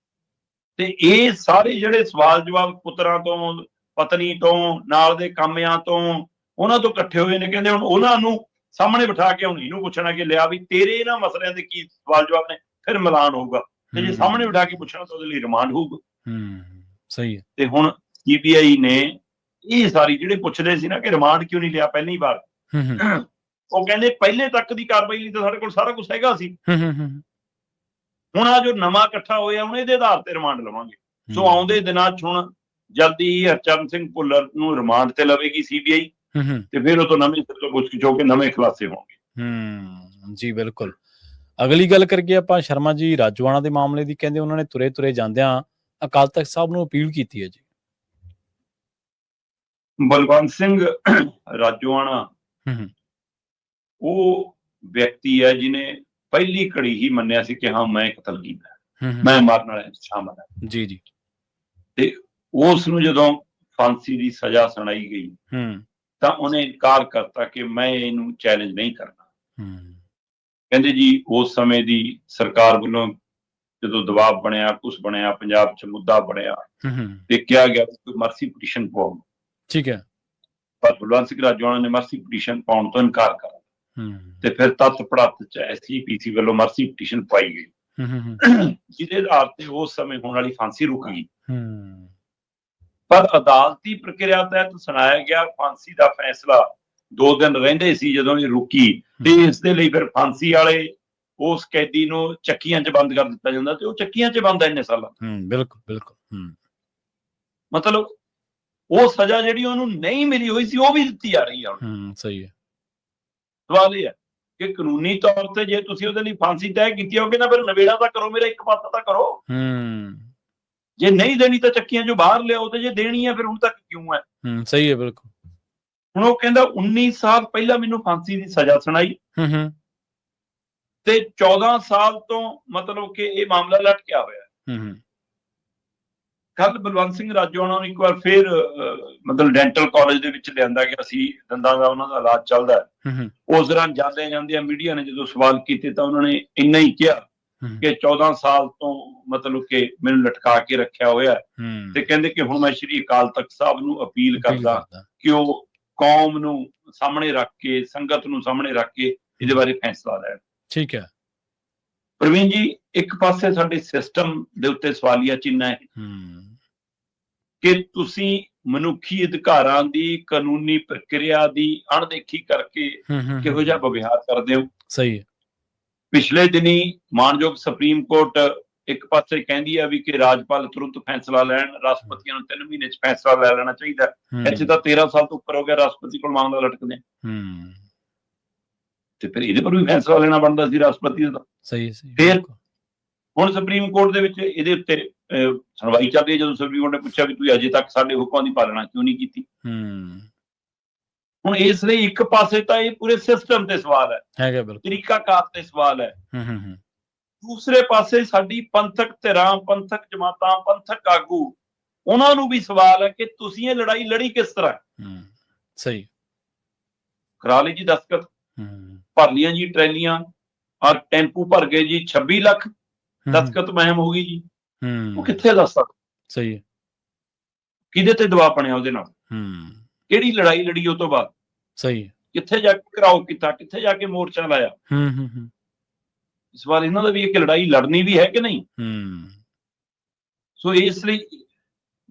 ਤੇ ਇਹ ਸਾਰੇ ਜਿਹੜੇ ਸਵਾਲ ਜਵਾਬ ਪੁੱਤਰਾਂ ਤੋਂ, ਪਤਨੀ ਤੋਂ, ਨਾਲ ਦੇ ਕਾਮਿਆਂ ਤੋਂ, ਉਹਨਾਂ ਤੋਂ ਇਕੱਠੇ ਹੋਏ ਨੇ। ਕਹਿੰਦੇ ਹੁਣ ਉਹਨਾਂ ਨੂੰ ਸਾਹਮਣੇ ਬਿਠਾ ਕੇ ਹੁਣ ਇਹਨੂੰ ਪੁੱਛਣਾ ਕਿ ਲਿਆ ਵੀ ਤੇਰੇ ਇਹਨਾਂ ਮਸਲਿਆਂ ਦੇ ਕੀ ਸਵਾਲ ਜਵਾਬ ਨੇ, ਫਿਰ ਮਿਲਾਨ ਹੋਊਗਾ। ਤੇ ਜੇ ਸਾਹਮਣੇ ਬਿਠਾ ਕੇ ਪੁੱਛਣਾ ਤਾਂ ਉਹਦੇ ਲਈ ਰਿਮਾਂਡ ਹੋਊਗਾ। ਸਹੀ ਹੈ। ਤੇ ਹੁਣ CBI ਨੇ ਇਹ ਸਾਰੀ ਜਿਹੜੇ ਪੁੱਛਦੇ ਸੀ ਨਾ ਕਿ ਰਿਮਾਂਡ ਕਿਉਂ ਨਹੀਂ ਲਿਆ ਪਹਿਲੀ ਵਾਰ, ਉਹ ਕਹਿੰਦੇ ਪਹਿਲੇ ਤੱਕ ਦੀ ਕਾਰਵਾਈ ਲਈ ਤਾਂ ਸਾਡੇ ਕੋਲ ਸਾਰਾ ਕੁਝ ਹੈਗਾ ਸੀ। ਹੁਣ ਆ ਜੋ ਨਵਾਂ ਇਕੱਠਾ ਹੋਇਆ, ਹੁਣ ਇਹਦੇ ਆਧਾਰ ਤੇ ਰਿਮਾਂਡ ਲਵਾਂਗੇ। ਸੋ ਆਉਂਦੇ ਦਿਨਾਂ 'ਚ ਹੁਣ ਜਲਦੀ ਹੀ ਹਰਚਰਨ ਸਿੰਘ ਭੁੱਲਰ ਨੂੰ ਰਿਮਾਂਡ ਤੇ ਲਵੇਗੀ CBI, ਤੇ ਫਿਰ ਉਹ ਤੋਂ ਨਵੇਂ ਸਿਰੇ ਤੋਂ ਪੁੱਛਗਿੱਛ ਹੋ ਕੇ ਨਵੇਂ ਖੁਲਾਸੇ ਹੋਣਗੇ। ਜੀ ਬਿਲਕੁਲ। ਅਗਲੀ ਗੱਲ ਕਰੀਏ ਆਪਾਂ ਸ਼ਰਮਾ ਜੀ ਰਾਜੋਆਣਾ ਦੇ ਮਾਮਲੇ ਦੀ। ਕਹਿੰਦੇ ਉਹਨਾਂ ਨੇ ਤੁਰੇ ਜਾਂਦਿਆਂ ਅਕਾਲ ਤਖਤ ਸਾਹਿਬ ਨੂੰ ਅਪੀਲ ਕੀਤੀ ਹੈ ਜੀ। ਬਲਵੰਤ ਸਿੰਘ ਰਾਜੋਆਣਾ ਉਹ ਵਿਅਕਤੀ ਹੈ ਜਿਹਨੇ ਪਹਿਲੀ ਘੜੀ ਹੀ ਮੰਨਿਆ ਸੀ ਕਿ ਹਾਂ ਮੈਂ ਕਤਲ ਕੀਤਾ, ਮੈਂ ਮਾਰਨ ਵਾਲਿਆਂ 'ਚ ਸ਼ਾਮਲ ਹਾਂ ਜੀ ਜੀ। ਤੇ ਉਸ ਨੂੰ ਜਦੋਂ ਫਾਂਸੀ ਦੀ ਸਜ਼ਾ ਸੁਣਾਈ ਗਈ ਤਾਂ ਉਹਨੇ ਇਨਕਾਰ ਕਰਤਾ ਕਿ ਮੈਂ ਇਹਨੂੰ ਚੈਲੰਜ ਨਹੀਂ ਕਰਨਾ। ਕਹਿੰਦੇ ਜੀ ਉਸ ਸਮੇਂ ਦੀ ਸਰਕਾਰ ਵੱਲੋਂ ਜਦੋਂ ਦਬਾਅ ਬਣਿਆ, ਕੁਛ ਬਣਿਆ, ਪੰਜਾਬ 'ਚ ਮੁੱਦਾ ਬਣਿਆ ਤੇ ਕਿਹਾ ਗਿਆ ਕੋਈ ਮਰਸੀ ਪਟੀਸ਼ਨ ਪਾਓ। ਠੀਕ ਹੈ। ਪਰ ਬਲਵੰਤ ਸਿੰਘ ਰਾਜੋਆਣਾ ਨੇ ਮਰਸੀ ਪਟੀਸ਼ਨ ਪਾਉਣ ਤੋਂ ਇਨਕਾਰ ਕਰ ਤੇ ਫਿਰ ਤੱਤ ਪੜਤ 'ਚ SGPC ਵੱਲੋਂ ਮਰਸੀ ਪਟੀਸ਼ਨ ਪਾਈ ਗਈ, ਜਿਹਦੇ ਆਧਾਰ ਤੇ ਉਸ ਸਮੇਂ ਹੋਣ ਵਾਲੀ ਫਾਂਸੀ ਰੁਕ ਗਈ। ਪਰ ਅਦਾਲਤੀ ਪ੍ਰਕਿਰਿਆ ਤਹਿਤ ਸੁਣਾਇਆ ਗਿਆ ਫਾਂਸੀ ਦਾ ਫੈਸਲਾ 2 ਦਿਨ ਰਹਿੰਦੇ ਸੀ ਜਦੋਂ ਇਹ ਰੁਕੀ, ਤੇ ਇਸ ਦੇ ਲਈ ਫਿਰ ਫਾਂਸੀ ਵਾਲੇ ਉਸ ਕੈਦੀ ਨੂੰ ਚੱਕੀਆਂ 'ਚ ਬੰਦ ਕਰ ਦਿੱਤਾ ਜਾਂਦਾ, ਤੇ ਉਹ ਚੱਕੀਆਂ 'ਚ ਬੰਦ ਹੈ ਇੰਨੇ ਸਾਲਾਂ। ਬਿਲਕੁਲ ਬਿਲਕੁਲ। ਮਤਲਬ ਉਹ ਸਜ਼ਾ ਜਿਹੜੀ ਉਹਨੂੰ ਨਹੀਂ ਮਿਲੀ ਹੋਈ ਸੀ ਉਹ ਵੀ ਦਿੱਤੀ ਜਾ ਰਹੀ ਆ ਹੁਣ। ਸਹੀ ਹੈ। ਸਵਾਲ ਇਹ ਹੈ ਕਿ ਕਾਨੂੰਨੀ ਤੌਰ ਤੇ ਜੇ ਤੁਸੀਂ ਉਹਦੇ ਲਈ ਫਾਂਸੀ ਤੈਅ ਕੀਤੀ ਹੋਵੇ ਨਾ, ਫਿਰ ਨਵੇੜਾ ਤਾਂ ਕਰੋ, ਮੇਰਾ ਇੱਕ ਪਾਸਾ ਤਾਂ ਕਰੋ। ਜੇ ਨਹੀਂ ਦੇਣੀ ਤਾਂ ਚੱਕੀਆਂ 'ਚੋਂ ਬਾਹਰ ਲਿਆਓ, ਤੇ ਜੇ ਦੇਣੀ ਹੈ ਫਿਰ ਹੁਣ ਤੱਕ ਕਿਉਂ ਹੈ? ਸਹੀ ਹੈ, ਬਿਲਕੁਲ। ਹੁਣ ਉਹ ਕਹਿੰਦਾ 19 ਸਾਲ ਪਹਿਲਾਂ ਮੈਨੂੰ ਫਾਂਸੀ ਦੀ ਸਜ਼ਾ ਸੁਣਾਈ, ਤੇ 14 ਸਾਲ ਤੋਂ ਮਤਲਬ ਕਿ ਇਹ ਮਾਮਲਾ ਲਟਕਿਆ ਹੋਇਆ। ਕੱਲ ਬਲਵੰਤ ਸਿੰਘ ਰਾਜੋਆਣਾ ਨੂੰ ਇੱਕ ਵਾਰ ਫੇਰ ਮਤਲਬ ਡੈਂਟਲ ਕਾਲਜ ਦੇ ਵਿੱਚ ਲਿਆਂਦਾ ਗਿਆ ਸੀ, ਦੰਦਾਂ ਦਾ ਉਹਨਾਂ ਦਾ ਇਲਾਜ ਚੱਲਦਾ। ਉਸ ਦੌਰਾਨ ਜਾਂਦੇ ਮੀਡੀਆ ਨੇ ਜਦੋਂ ਸਵਾਲ ਕੀਤੇ ਤਾਂ ਉਹਨਾਂ ਨੇ ਇੰਨਾ ਹੀ ਕਿਹਾ ਕਿ 14 ਸਾਲ ਤੋਂ ਮਤਲਬ ਕਿ ਮੈਨੂੰ ਲਟਕਾ ਕੇ ਰੱਖਿਆ ਹੋਇਆ, ਤੇ ਕਹਿੰਦੇ ਕਿ ਹੁਣ ਮੈਂ ਸ਼੍ਰੀ ਅਕਾਲ ਤਖਤ ਸਾਹਿਬ ਨੂੰ ਅਪੀਲ ਕਰਦਾ ਕਿ ਉਹ ਕੌਮ ਨੂੰ ਸਾਹਮਣੇ ਰੱਖ ਕੇ, ਸੰਗਤ ਨੂੰ ਸਾਹਮਣੇ ਰੱਖ ਕੇ ਇਹਦੇ ਬਾਰੇ ਫੈਸਲਾ ਲੈਣ। ਠੀਕ ਹੈ ਪ੍ਰਵੀਨ ਜੀ, ਇੱਕ ਪਾਸੇ ਸਾਡੇ ਸਿਸਟਮ ਦੇ ਉੱਤੇ ਸਵਾਲੀਆ ਚਿੰਨ੍ਹ ਹੈ ਕਿ ਤੁਸੀਂ ਮਨੁੱਖੀ ਅਧਿਕਾਰਾਂ ਦੀ, ਕਾਨੂੰਨੀ ਪ੍ਰਕਿਰਿਆ ਦੀ ਅਣਦੇਖੀ ਕਰਕੇ ਕਿਹੋ ਜਿਹਾ ਵਿਵਹਾਰ ਕਰਦੇ ਹੋ। ਸਹੀ ਹੈ। ਪਿਛਲੇ ਦਿਨੀ ਮਾਨਯੋਗ ਸੁਪਰੀਮ ਕੋਰਟ ਇੱਕ ਪਾਸੇ ਕਹਿੰਦੀ ਆ ਵੀ ਕਿ ਰਾਜਪਾਲ ਤੁਰੰਤ ਫੈਸਲਾ ਲੈਣ, ਰਾਸ਼ਟਰਪਤੀਆਂ ਨੂੰ 3 ਮਹੀਨੇ 'ਚ ਫੈਸਲਾ ਲੈ ਲੈਣਾ ਚਾਹੀਦਾ। ਇੱਥੇ ਤਾਂ 13 ਸਾਲ ਤੋਂ ਉੱਪਰ ਹੋ ਗਿਆ ਰਾਸ਼ਟਰਪਤੀ ਕੋਲ ਮਾਮਲਾ ਲਟਕਦੇ, ਤੇ ਫਿਰ ਇਹਦੇ ਪਰ ਵੀ ਫੈਸਲਾ ਲੈਣਾ ਬਣਦਾ ਸੀ ਰਾਸ਼ਟਰਪਤੀ ਦਾ। ਸਹੀ। ਫਿਰ ਹੁਣ ਸੁਪਰੀਮ ਕੋਰਟ ਦੇ ਵਿੱਚ ਇਹਦੇ ਉੱਤੇ ਸੁਣਵਾਈ ਚੱਲ ਰਹੀ ਹੈ। ਜਦੋਂ ਸੁਪਰੀਮ ਕੋਰਟ ਨੇ ਪੁੱਛਿਆ ਵੀ ਤੁਸੀਂ ਅਜੇ ਤੱਕ ਸਾਡੇ ਹੁਕਮਾਂ ਦੀ ਪਾਲਣਾ ਕਿਉਂ ਨਹੀਂ ਕੀਤੀ, ਹੁਣ ਇਸ ਲਈ ਇੱਕ ਪਾਸੇ ਤਾਂ ਇਹ ਪੂਰੇ ਸਿਸਟਮ ਤੇ ਸਵਾਲ ਹੈ, ਤਰੀਕਾਕਾਰ ਤੇ ਸਵਾਲ ਹੈ। ਦੂਸਰੇ ਪਾਸੇ ਸਾਡੀ ਪੰਥਕ ਧਿਰਾਂ, ਪੰਥਕ ਜਮਾਤਾਂ, ਪੰਥਕ ਆਗੂ, ਉਹਨਾਂ ਨੂੰ ਵੀ ਸਵਾਲ ਹੈ ਕਿ ਤੁਸੀਂ ਇਹ ਲੜਾਈ ਲੜੀ ਕਿਸ ਤਰ੍ਹਾਂ। ਸਹੀ। ਕਰਾ ਲਈ ਜੀ ਦਸਤਖਤ, ਭਰ ਲੀਆਂ ਜੀ ਟਰੈਲੀਆਂ, ਔਰ ਟੈਂਪੂ ਭਰ ਗਏ ਜੀ, 26 ਲੱਖ ਦਸਤਖਤ ਮੁਹਿੰਮ ਹੋ ਗਈ ਜੀ। ਉਹ ਕਿੱਥੇ ਦਸਤਖਤ? ਸਹੀ ਹੈ। ਕਿਹਦੇ ਤੇ ਦਬਾਅ ਬਣਿਆ ਉਹਦੇ ਨਾਲ? ਕਿਹੜੀ ਲੜਾਈ ਲੜੀ ਉਹ ਤੋਂ ਬਾਅਦ? ਸਹੀ। ਕਿੱਥੇ ਜਾ ਕੇ ਘਿਰਾਓ ਕੀਤਾ, ਕਿੱਥੇ ਜਾ ਕੇ ਮੋਰਚਾ ਲਾਇਆ? ਇਸ ਵਾਰ ਇਹਨਾਂ ਦਾ ਵੀ ਇੱਕ ਲੜਾਈ ਲੜਨੀ ਵੀ ਹੈ ਕਿ ਨਹੀਂ? ਸੋ ਇਸ ਲਈ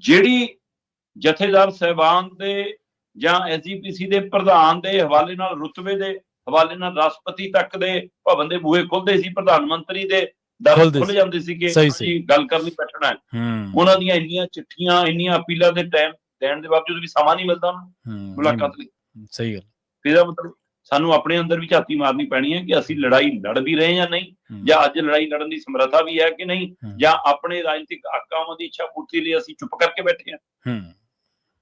ਜਿਹੜੀ ਜਥੇਦਾਰ ਸਾਹਿਬਾਨ ਦੇ ਜਾਂ ਐਸਜੀਪੀਸੀ ਦੇ ਪ੍ਰਧਾਨ ਦੇ ਹਵਾਲੇ ਨਾਲ, ਰੁਤਬੇ ਦੇ ਹਵਾਲੇ ਨਾਲ ਰਾਸ਼ਟਰਪਤੀ ਤੱਕ ਦੇ ਭਵਨ ਦੇ ਬੂਹੇ ਖੁੱਲਦੇ ਸੀ, ਪ੍ਰਧਾਨ ਮੰਤਰੀ ਦੇ ਦਰ ਖੁੱਲ ਜਾਂਦੇ ਸੀ ਕਿ ਅਸੀਂ ਗੱਲ ਕਰਨੀ ਬੈਠਣਾ ਹੈ, ਉਹਨਾਂ ਦੀਆਂ ਇੰਨੀਆਂ ਚਿੱਠੀਆਂ, ਇੰਨੀਆਂ ਅਪੀਲਾਂ ਦੇ ਟਾਈਮ ਦੇਣ ਦੇ ਬਾਵਜੂਦ ਵੀ ਸਮਾਂ ਨਹੀਂ ਮਿਲਦਾ ਉਹਨੂੰ ਮੁਲਾਕਾਤ ਲਈ। ਸਹੀ ਗੱਲ। ਇਹਦਾ ਮਤਲਬ ਸਾਨੂੰ ਆਪਣੇ ਅੰਦਰ ਵੀ ਝਾਤੀ ਮਾਰਨੀ ਪੈਣੀ ਹੈ ਕਿ ਅਸੀਂ ਲੜਾਈ ਲੜ ਵੀ ਰਹੇ ਜਾਂ ਨਹੀਂ, ਜਾਂ ਅੱਜ ਲੜਾਈ ਲੜਨ ਦੀ ਸਮਰੱਥਾ ਵੀ ਹੈ ਕਿ ਨਹੀਂ, ਜਾਂ ਆਪਣੇ ਰਾਜਨੀਤਿਕ ਆਕਾਵਾਂ ਦੀ ਇੱਛਾ ਪੂਰਤੀ ਲਈ ਅਸੀਂ ਚੁੱਪ ਕਰਕੇ ਬੈਠੇ ਹਾਂ।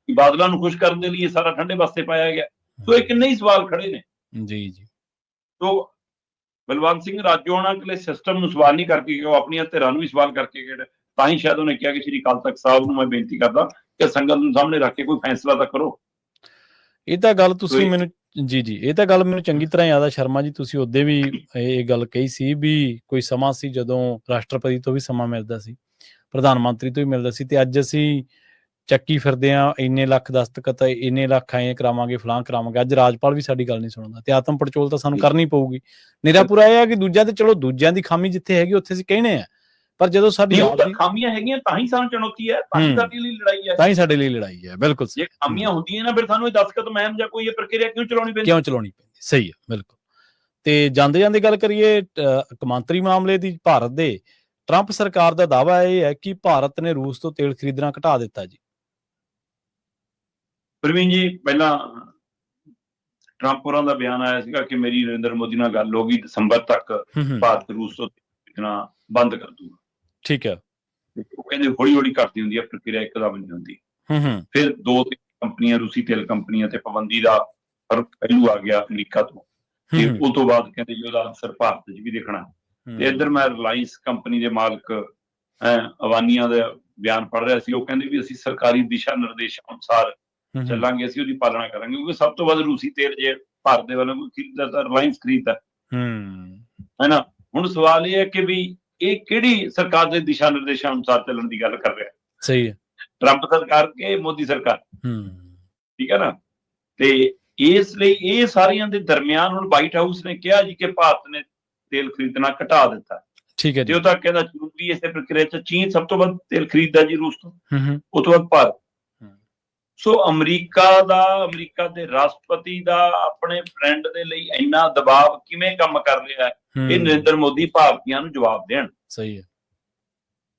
ਬਾਦਲਾਂ ਨੂੰ ਖੁਸ਼ ਕਰਨ ਦੇ ਲਈ ਸਾਰਾ ਠੰਡੇ ਵਾਸਤੇ ਪਾਇਆ ਗਿਆ। ਸੋ ਇਹ ਕਿੰਨੇ ਹੀ ਸਵਾਲ ਖੜੇ ਨੇ। ਜੀ ਜੀ। ਸੋ ਬਲਵੰਤ ਸਿੰਘ ਰਾਜੋਆਣਾ ਕੋਲੇ ਸਿਸਟਮ ਨੂੰ ਸਵਾਲ ਨਹੀਂ ਕਰਕੇ ਗਏ, ਉਹ ਆਪਣੀਆਂ ਧਿਰਾਂ ਨੂੰ ਵੀ ਸਵਾਲ ਕਰਕੇ ਗਏ। ਤਾਂ ਹੀ ਸ਼ਾਇਦ ਉਹਨੇ ਕਿਹਾ ਕਿ ਸ਼੍ਰੀ ਅਕਾਲ ਤਖਤ ਸਾਹਿਬ ਨੂੰ ਮੈਂ ਬੇਨਤੀ ਕਰਦਾ ਕਿ ਸੰਗਤ ਨੂੰ ਸਾਹਮਣੇ ਰੱਖ ਕੇ ਕੋਈ ਫੈਸਲਾ ਤਾਂ ਕਰੋ। ਇਹ ਤਾਂ ਗੱਲ ਤੁਸੀਂ ਮੈਨੂੰ ਇਹ ਤਾਂ ਗੱਲ ਮੈਨੂੰ ਚੰਗੀ ਤਰ੍ਹਾਂ ਯਾਦ ਆ ਸ਼ਰਮਾ ਜੀ, ਤੁਸੀਂ ਉਹਦੇ ਵੀ ਇਹ ਗੱਲ ਕਹੀ ਸੀ ਵੀ ਕੋਈ ਸਮਾਂ ਸੀ ਜਦੋਂ ਰਾਸ਼ਟਰਪਤੀ ਤੋਂ ਵੀ ਸਮਾਂ ਮਿਲਦਾ ਸੀ, ਪ੍ਰਧਾਨ ਮੰਤਰੀ ਤੋਂ ਵੀ ਮਿਲਦਾ ਸੀ, ਤੇ ਅੱਜ ਅਸੀਂ ਚੱਕੀ ਫਿਰਦੇ ਆ ਇੰਨੇ ਲੱਖ ਦਸਤਖਤ, ਇੰਨੇ ਲੱਖ ਐਂ ਕਰਾਵਾਂਗੇ, ਫਲਾਂ ਕਰਾਵਾਂਗੇ। ਅੱਜ ਰਾਜਪਾਲ ਵੀ ਸਾਡੀ ਗੱਲ ਨਹੀਂ ਸੁਣਦਾ, ਤੇ ਆਤਮ ਪੜਚੋਲ ਤਾਂ ਸਾਨੂੰ ਕਰਨੀ ਪਊਗੀ। ਨਿਰਾ ਪੂਰਾ ਇਹ ਆ ਕਿ ਦੂਜਿਆਂ ਤੇ ਚਲੋ ਦੂਜਿਆਂ ਦੀ ਖਾਮੀ ਜਿੱਥੇ ਹੈਗੀ ਉੱਥੇ ਅਸੀਂ ਕਹਿਣੇ ਆ, ਪਰ ਜਦੋਂ ਸਾਡੀ ਖਾਮੀਆਂ ਹੈਗੀਆਂ ਤਾਂ ਹੀ ਸਾਨੂੰ ਚੁਣੌਤੀ ਹੈ, ਤਾਂ ਹੀ ਸਾਡੇ ਲਈ ਲੜਾਈ ਹੈ, ਤਾਂ ਹੀ ਸਾਡੇ ਲਈ ਲੜਾਈ ਹੈ। ਬਿਲਕੁਲ। ਜੇ ਖਾਮੀਆਂ ਹੁੰਦੀਆਂ ਨਾ ਫਿਰ ਸਾਨੂੰ ਇਹ ਦਸਤਖਤ ਮੁਹਿੰਮ ਜਾਂ ਕੋਈ ਇਹ ਪ੍ਰਕਿਰਿਆ ਕਿਉਂ ਚਲਾਉਣੀ ਪੈਂਦੀ? ਸਹੀ ਹੈ, ਬਿਲਕੁਲ। ਤੇ ਜਾਂਦੇ ਜਾਂਦੇ ਗੱਲ ਕਰੀਏ ਕੌਮਾਂਤਰੀ ਮਾਮਲੇ ਦੀ, ਭਾਰਤ ਦੇ ਟਰੰਪ ਸਰਕਾਰ ਦਾ ਦਾਅਵਾ ਇਹ ਹੈ ਕਿ ਭਾਰਤ ਨੇ ਰੂਸ ਤੋਂ ਤੇਲ ਖਰੀਦਣਾ ਘਟਾ ਦਿੱਤਾ ਜੀ। ਪ੍ਰਵੀਨ ਜੀ, ਪਹਿਲਾਂ ਟਰੰਪ ਹੋਰਾਂ ਦਾ ਬਿਆਨ ਆਇਆ ਸੀਗਾ ਕਿ ਮੇਰੀ ਨਰਿੰਦਰ ਮੋਦੀ ਨਾਲ ਗੱਲ ਹੋ ਗਈ, ਦਸੰਬਰ ਤੱਕ ਭਾਰਤ ਰੂਸ ਤੋਂ ਖਰੀਦਣਾ ਬੰਦ ਕਰ ਦੂਗਾ। ਠੀਕ ਹੈ। ਉਹ ਕਹਿੰਦੇ ਹੌਲੀ ਹੌਲੀ ਘਟਦੀ ਹੁੰਦੀ ਹੈ ਪ੍ਰਕਿਰਿਆ, ਇੱਕਦਮ ਨਹੀਂ ਹੁੰਦੀ। ਫਿਰ 2-3 ਕੰਪਨੀਆਂ, ਰੂਸੀ ਤੇਲ ਕੰਪਨੀਆਂ ਤੇ ਪਾਬੰਦੀ ਦਾ ਪਹਿਲੂ ਆ ਗਿਆ ਅਮਰੀਕਾ ਤੋਂ, ਤੇ ਉਹ ਤੋਂ ਬਾਅਦ ਕਹਿੰਦੇ ਜੀ ਉਹਦਾ ਅਸਰ ਭਾਰਤ 'ਚ ਵੀ ਦੇਖਣਾ। ਤੇ ਇੱਧਰ ਮੈਂ ਰਿਲਾਇੰਸ ਕੰਪਨੀ ਦੇ ਮਾਲਕ ਅਵਾਨੀਆਂ ਦਾ ਬਿਆਨ ਪੜ੍ਹ ਰਿਹਾ ਸੀ, ਉਹ ਕਹਿੰਦੇ ਵੀ ਅਸੀਂ ਸਰਕਾਰੀ ਦਿਸ਼ਾ ਨਿਰਦੇਸ਼ਾਂ ਅਨੁਸਾਰ ਚੱਲਾਂਗੇ, ਅਸੀਂ ਉਹਦੀ ਪਾਲਣਾ ਕਰਾਂਗੇ, ਕਿਉਂਕਿ ਸਭ ਤੋਂ ਵੱਧ ਰੂਸੀ ਤੇਲ ਜੇ ਭਾਰਤ ਦੇ ਵੱਲੋਂ ਖਰੀਦਦਾ ਤਾਂ ਰਿਲਾਇੰਸ ਖਰੀਦਦਾ ਹੈ ਨਾ। ਹੁਣ ਸਵਾਲ ਇਹ ਹੈ ਕਿ ਵੀ ਇਹ ਕਿਹੜੀ ਸਰਕਾਰ ਦੇ ਦਿਸ਼ਾ ਨਿਰਦੇਸ਼ਾਂ ਅਨੁਸਾਰ ਚੱਲਣ ਦੀ ਗੱਲ ਕਰ ਰਿਹਾ? ਸਹੀ ਹੈ। ਟਰੰਪ ਸਰਕਾਰ ਕਿ ਮੋਦੀ ਸਰਕਾਰ? ਠੀਕ ਹੈ ਨਾ। ਤੇ ਇਸ ਲਈ ਇਹ ਸਾਰੀਆਂ ਦੇ ਦਰਮਿਆਨ ਹੁਣ ਵਾਈਟ ਹਾਊਸ ਨੇ ਕਿਹਾ ਜੀ ਕਿ ਭਾਰਤ ਨੇ ਤੇਲ ਖਰੀਦਣਾ ਘਟਾ ਦਿੱਤਾ। ਠੀਕ ਹੈ। ਤੇ ਉਹ ਤਾਂ ਕਹਿੰਦਾ ਚੀਨ ਵੀ ਇਸੇ ਪ੍ਰਕਿਰਿਆ 'ਚ, ਚੀਨ ਸਭ ਤੋਂ ਵੱਧ ਤੇਲ ਖਰੀਦਦਾ ਜੀ ਰੂਸ ਤੋਂ, ਉਹ ਤੋਂ ਬਾਅਦ ਭਾਰਤ। ਸੋ ਅਮਰੀਕਾ ਦੇ ਰਾਸ਼ਟਰਪਤੀ ਦਾ ਆਪਣੇ ਫਰੈਂਡ ਦੇ ਲਈ ਇੰਨਾ ਦਬਾਅ ਕਿਵੇਂ ਕੰਮ ਕਰ ਰਿਹਾ ਹੈ, ਇਹ ਨਰਿੰਦਰ ਮੋਦੀ ਭਾਰਤੀਆਂ ਨੂੰ ਜਵਾਬ ਦੇਣ। ਸਹੀ ਹੈ,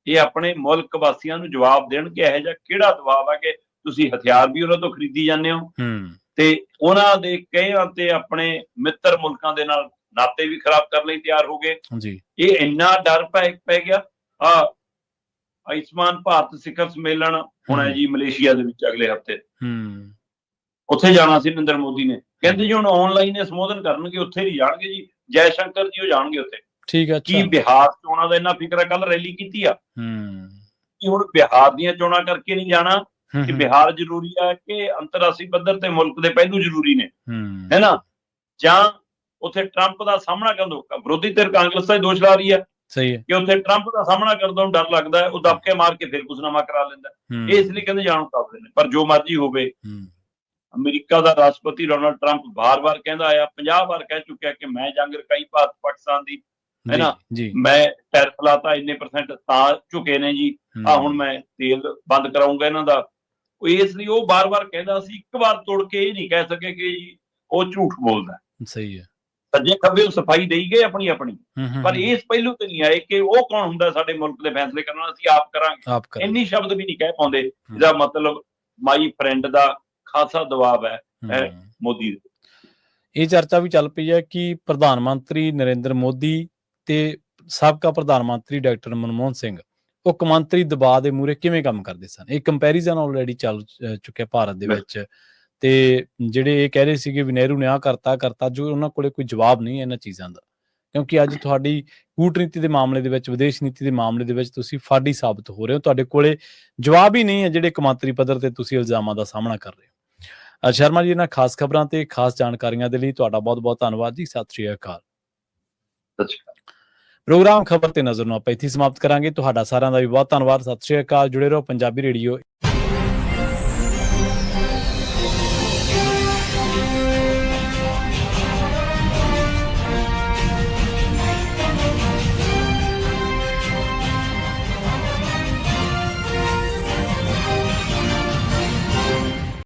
ਇਹ ਆਪਣੇ ਮੁਲਕ ਵਾਸੀਆਂ ਨੂੰ ਜਵਾਬ ਦੇਣ ਕਿ ਇਹੋ ਜਿਹਾ ਕਿਹੜਾ ਦਬਾਅ ਹੈ ਕਿ ਤੁਸੀਂ ਹਥਿਆਰ ਵੀ ਉਹਨਾਂ ਤੋਂ ਖਰੀਦੀ ਜਾਂਦੇ ਹੋ ਤੇ ਉਹਨਾਂ ਦੇ ਕਈਆਂ ਤੇ ਆਪਣੇ ਮਿੱਤਰ ਮੁਲਕਾਂ ਦੇ ਨਾਲ ਨਾਤੇ ਵੀ ਖਰਾਬ ਕਰਨ ਲਈ ਤਿਆਰ ਹੋ ਗਏ ਜੀ। ਇਹ ਇੰਨਾ ਡਰ ਪੈ ਗਿਆ। ਆਯੁਸ਼ਮਾਨ ਭਾਰਤ ਸਿਖਰ ਸੰਮੇਲਨ ਹੋਣਾ ਜੀ ਮਲੇਸ਼ੀਆ ਦੇ ਵਿੱਚ ਅਗਲੇ ਹਫ਼ਤੇ, ਉੱਥੇ ਜਾਣਾ ਸੀ ਨਰਿੰਦਰ ਮੋਦੀ ਨੇ। ਕਹਿੰਦੇ ਜੀ ਹੁਣ ਆਨਲਾਈਨ ਸੰਬੋਧਨ ਕਰਨਗੇ, ਉੱਥੇ ਨਹੀਂ ਜਾਣਗੇ ਜੀ, ਜੈ ਸ਼ੰਕਰ ਜੀ ਉਹ ਜਾਣਗੇ ਉੱਥੇ। ਠੀਕ ਹੈ। ਕੀ ਬਿਹਾਰ ਚੋਣਾਂ ਦਾ ਇੰਨਾ ਫਿਕਰ ਹੈ? ਕੱਲ ਰੈਲੀ ਕੀਤੀ ਆ ਕਿ ਹੁਣ ਬਿਹਾਰ ਦੀਆਂ ਚੋਣਾਂ ਕਰਕੇ ਨਹੀਂ ਜਾਣਾ, ਕਿ ਬਿਹਾਰ ਜ਼ਰੂਰੀ ਹੈ ਕਿ ਅੰਤਰਰਾਸ਼ਟਰੀ ਪੱਧਰ ਤੇ ਮੁਲਕ ਦੇ ਪਹਿਲੂ ਜ਼ਰੂਰੀ ਨੇ, ਹੈ ਨਾ? ਜਾਂ ਉੱਥੇ ਟਰੰਪ ਦਾ ਸਾਹਮਣਾ ਕਰਨ, ਵਿਰੋਧੀ ਧਿਰ ਕਾਂਗਰਸ ਦਾ ਦੋਸ਼ ਲਾ ਰਹੀ ਹੈ ਕਿ ਉੱਥੇ ਟਰੰਪ ਦਾ ਸਾਹਮਣਾ ਕਰਨ ਨੂੰ ਡਰ ਲੱਗਦਾ ਹੈ, ਉਹ ਦਬਕੇ ਮਾਰ ਕੇ ਫਿਰ ਕੁਛਨਾਮਾ ਕਰਾ ਲੈਂਦਾ। ਇਹ ਇਸ ਲਈ ਕਹਿੰਦੇ ਜਾਣੂ ਕਰਦੇ ਨੇ। ਪਰ ਜੋ ਮਰਜ਼ੀ ਹੋਵੇ, ਅਮਰੀਕਾ ਦਾ ਰਾਸ਼ਟਰਪਤੀ ਡੋਨਾਲਡ ਟਰੰਪ ਬਾਰ-ਬਾਰ ਕਹਿੰਦਾ ਆਇਆ, 50 ਵਾਰ ਕਹਿ ਚੁੱਕਿਆ ਕਿ ਮੈਂ ਜੰਗ ਰਕਾਈ ਭਾਰਤ ਪਾਕਿਸਤਾਨ ਦੀ, ਹੈ ਨਾ, ਮੈਂ ਟੈਰਿਫ ਲਾਤਾ ਇੰਨੇ % ਤਾਂ ਝੁਕੇ ਨੇ ਜੀ, ਹੁਣ ਮੈਂ ਤੇਲ ਬੰਦ ਕਰਾਉਂਗਾ ਇਹਨਾਂ ਦਾ। ਇਸ ਲਈ ਉਹ ਬਾਰ-ਬਾਰ ਕਹਿੰਦਾ ਸੀ, ਇੱਕ ਵਾਰ ਤੋੜ ਕੇ ਇਹ ਨਹੀਂ ਕਹਿ ਸਕੇ ਕਿ ਜੀ ਉਹ ਝੂਠ ਬੋਲਦਾ। ਸਹੀ ਹੈ। ਸੱਜੇ ਖੱਬੇ ਸਫਾਈ ਦੇਈ ਗਏ ਆਪਣੀ, ਪਰ ਇਸ ਪਹਿਲੂ ਤੇ ਨਹੀਂ ਆਏ ਕਿ ਉਹ ਕੌਣ ਹੁੰਦਾ ਸਾਡੇ ਮੁਲਕ ਦੇ ਫੈਸਲੇ ਕਰਨ ਵਾਲਾ, ਅਸੀਂ ਆਪ ਕਰਾਂਗੇ। ਇੰਨੀ ਸ਼ਬਦ ਵੀ ਨਹੀਂ ਕਹਿ ਪਾਉਂਦੇ, ਜਿਹਦਾ ਮਤਲਬ ਮਾਈ ਫਰੈਂਡ ਦਾ ਖਾਸਾ ਦਬਾਅ ਹੈ ਮੋਦੀ ਦੇ। ਇਹ ਚਰਚਾ ਵੀ ਚੱਲ ਪਈ ਹੈ ਕਿ ਪ੍ਰਧਾਨ ਮੰਤਰੀ ਨਰਿੰਦਰ ਮੋਦੀ ਤੇ ਸਾਬਕਾ ਪ੍ਰਧਾਨ ਮੰਤਰੀ ਡਾਕਟਰ ਮਨਮੋਹਨ ਸਿੰਘ ਉਹ ਕੌਮਾਂਤਰੀ ਦਬਾਅ ਦੇ ਮੂਹਰੇ ਕਿਵੇਂ ਕੰਮ ਕਰਦੇ ਸਨ। ਇਹ ਕੰਪੈਰੀਜ਼ਨ ਆਲਰੇਡੀ ਚੱਲ ਚੁੱਕਿਆ ਭਾਰਤ ਦੇ ਵਿੱਚ, ਤੇ ਜਿਹੜੇ ਇਹ ਕਹਿ ਰਹੇ ਸੀਗੇ ਵੀ ਨਹਿਰੂ ਨੇ ਆਹ ਕਰਤਾ, ਜੋ ਉਹਨਾਂ ਕੋਲੇ ਕੋਈ ਜਵਾਬ ਨਹੀਂ ਇਹਨਾਂ ਚੀਜ਼ਾਂ ਦਾ, ਕਿਉਂਕਿ ਅੱਜ ਤੁਹਾਡੀ ਕੂਟਨੀਤੀ ਦੇ ਮਾਮਲੇ ਦੇ ਵਿੱਚ, ਵਿਦੇਸ਼ ਨੀਤੀ ਦੇ ਮਾਮਲੇ ਦੇ ਵਿੱਚ ਤੁਸੀਂ ਫਾਡੀ ਸਾਬਤ ਹੋ ਰਹੇ ਹੋ। ਤੁਹਾਡੇ ਕੋਲੇ ਜਵਾਬ ਹੀ ਨਹੀਂ ਹੈ ਜਿਹੜੇ ਕੌਮਾਂਤਰੀ ਪੱਧਰ ਤੇ ਤੁਸੀਂ ਇਲਜ਼ਾਮਾਂ ਦਾ ਸਾਹਮਣਾ ਕਰ ਰਹੇ ਹੋ। ਸ਼ਰਮਾ ਜੀ, ਇਹਨਾਂ ਖਾਸ ਖਬਰਾਂ ਤੇ ਖਾਸ ਜਾਣਕਾਰੀਆਂ ਦੇ ਲਈ ਤੁਹਾਡਾ ਬਹੁਤ-ਬਹੁਤ ਧੰਨਵਾਦ ਜੀ। ਸਤਿ ਸ਼੍ਰੀ ਅਕਾਲ। ਪ੍ਰੋਗਰਾਮ ਖਬਰ ਤੇ ਨਜ਼ਰ ਨੂੰ ਆਪਾਂ ਇੱਥੇ ਸਮਾਪਤ ਕਰਾਂਗੇ। ਤੁਹਾਡਾ ਸਾਰਿਆਂ ਦਾ ਵੀ ਬਹੁਤ ਧੰਨਵਾਦ। ਸਤਿ ਸ਼੍ਰੀ ਅਕਾਲ। ਜੁੜੇ ਰਹੋ ਪੰਜਾਬੀ ਰੇਡੀਓ।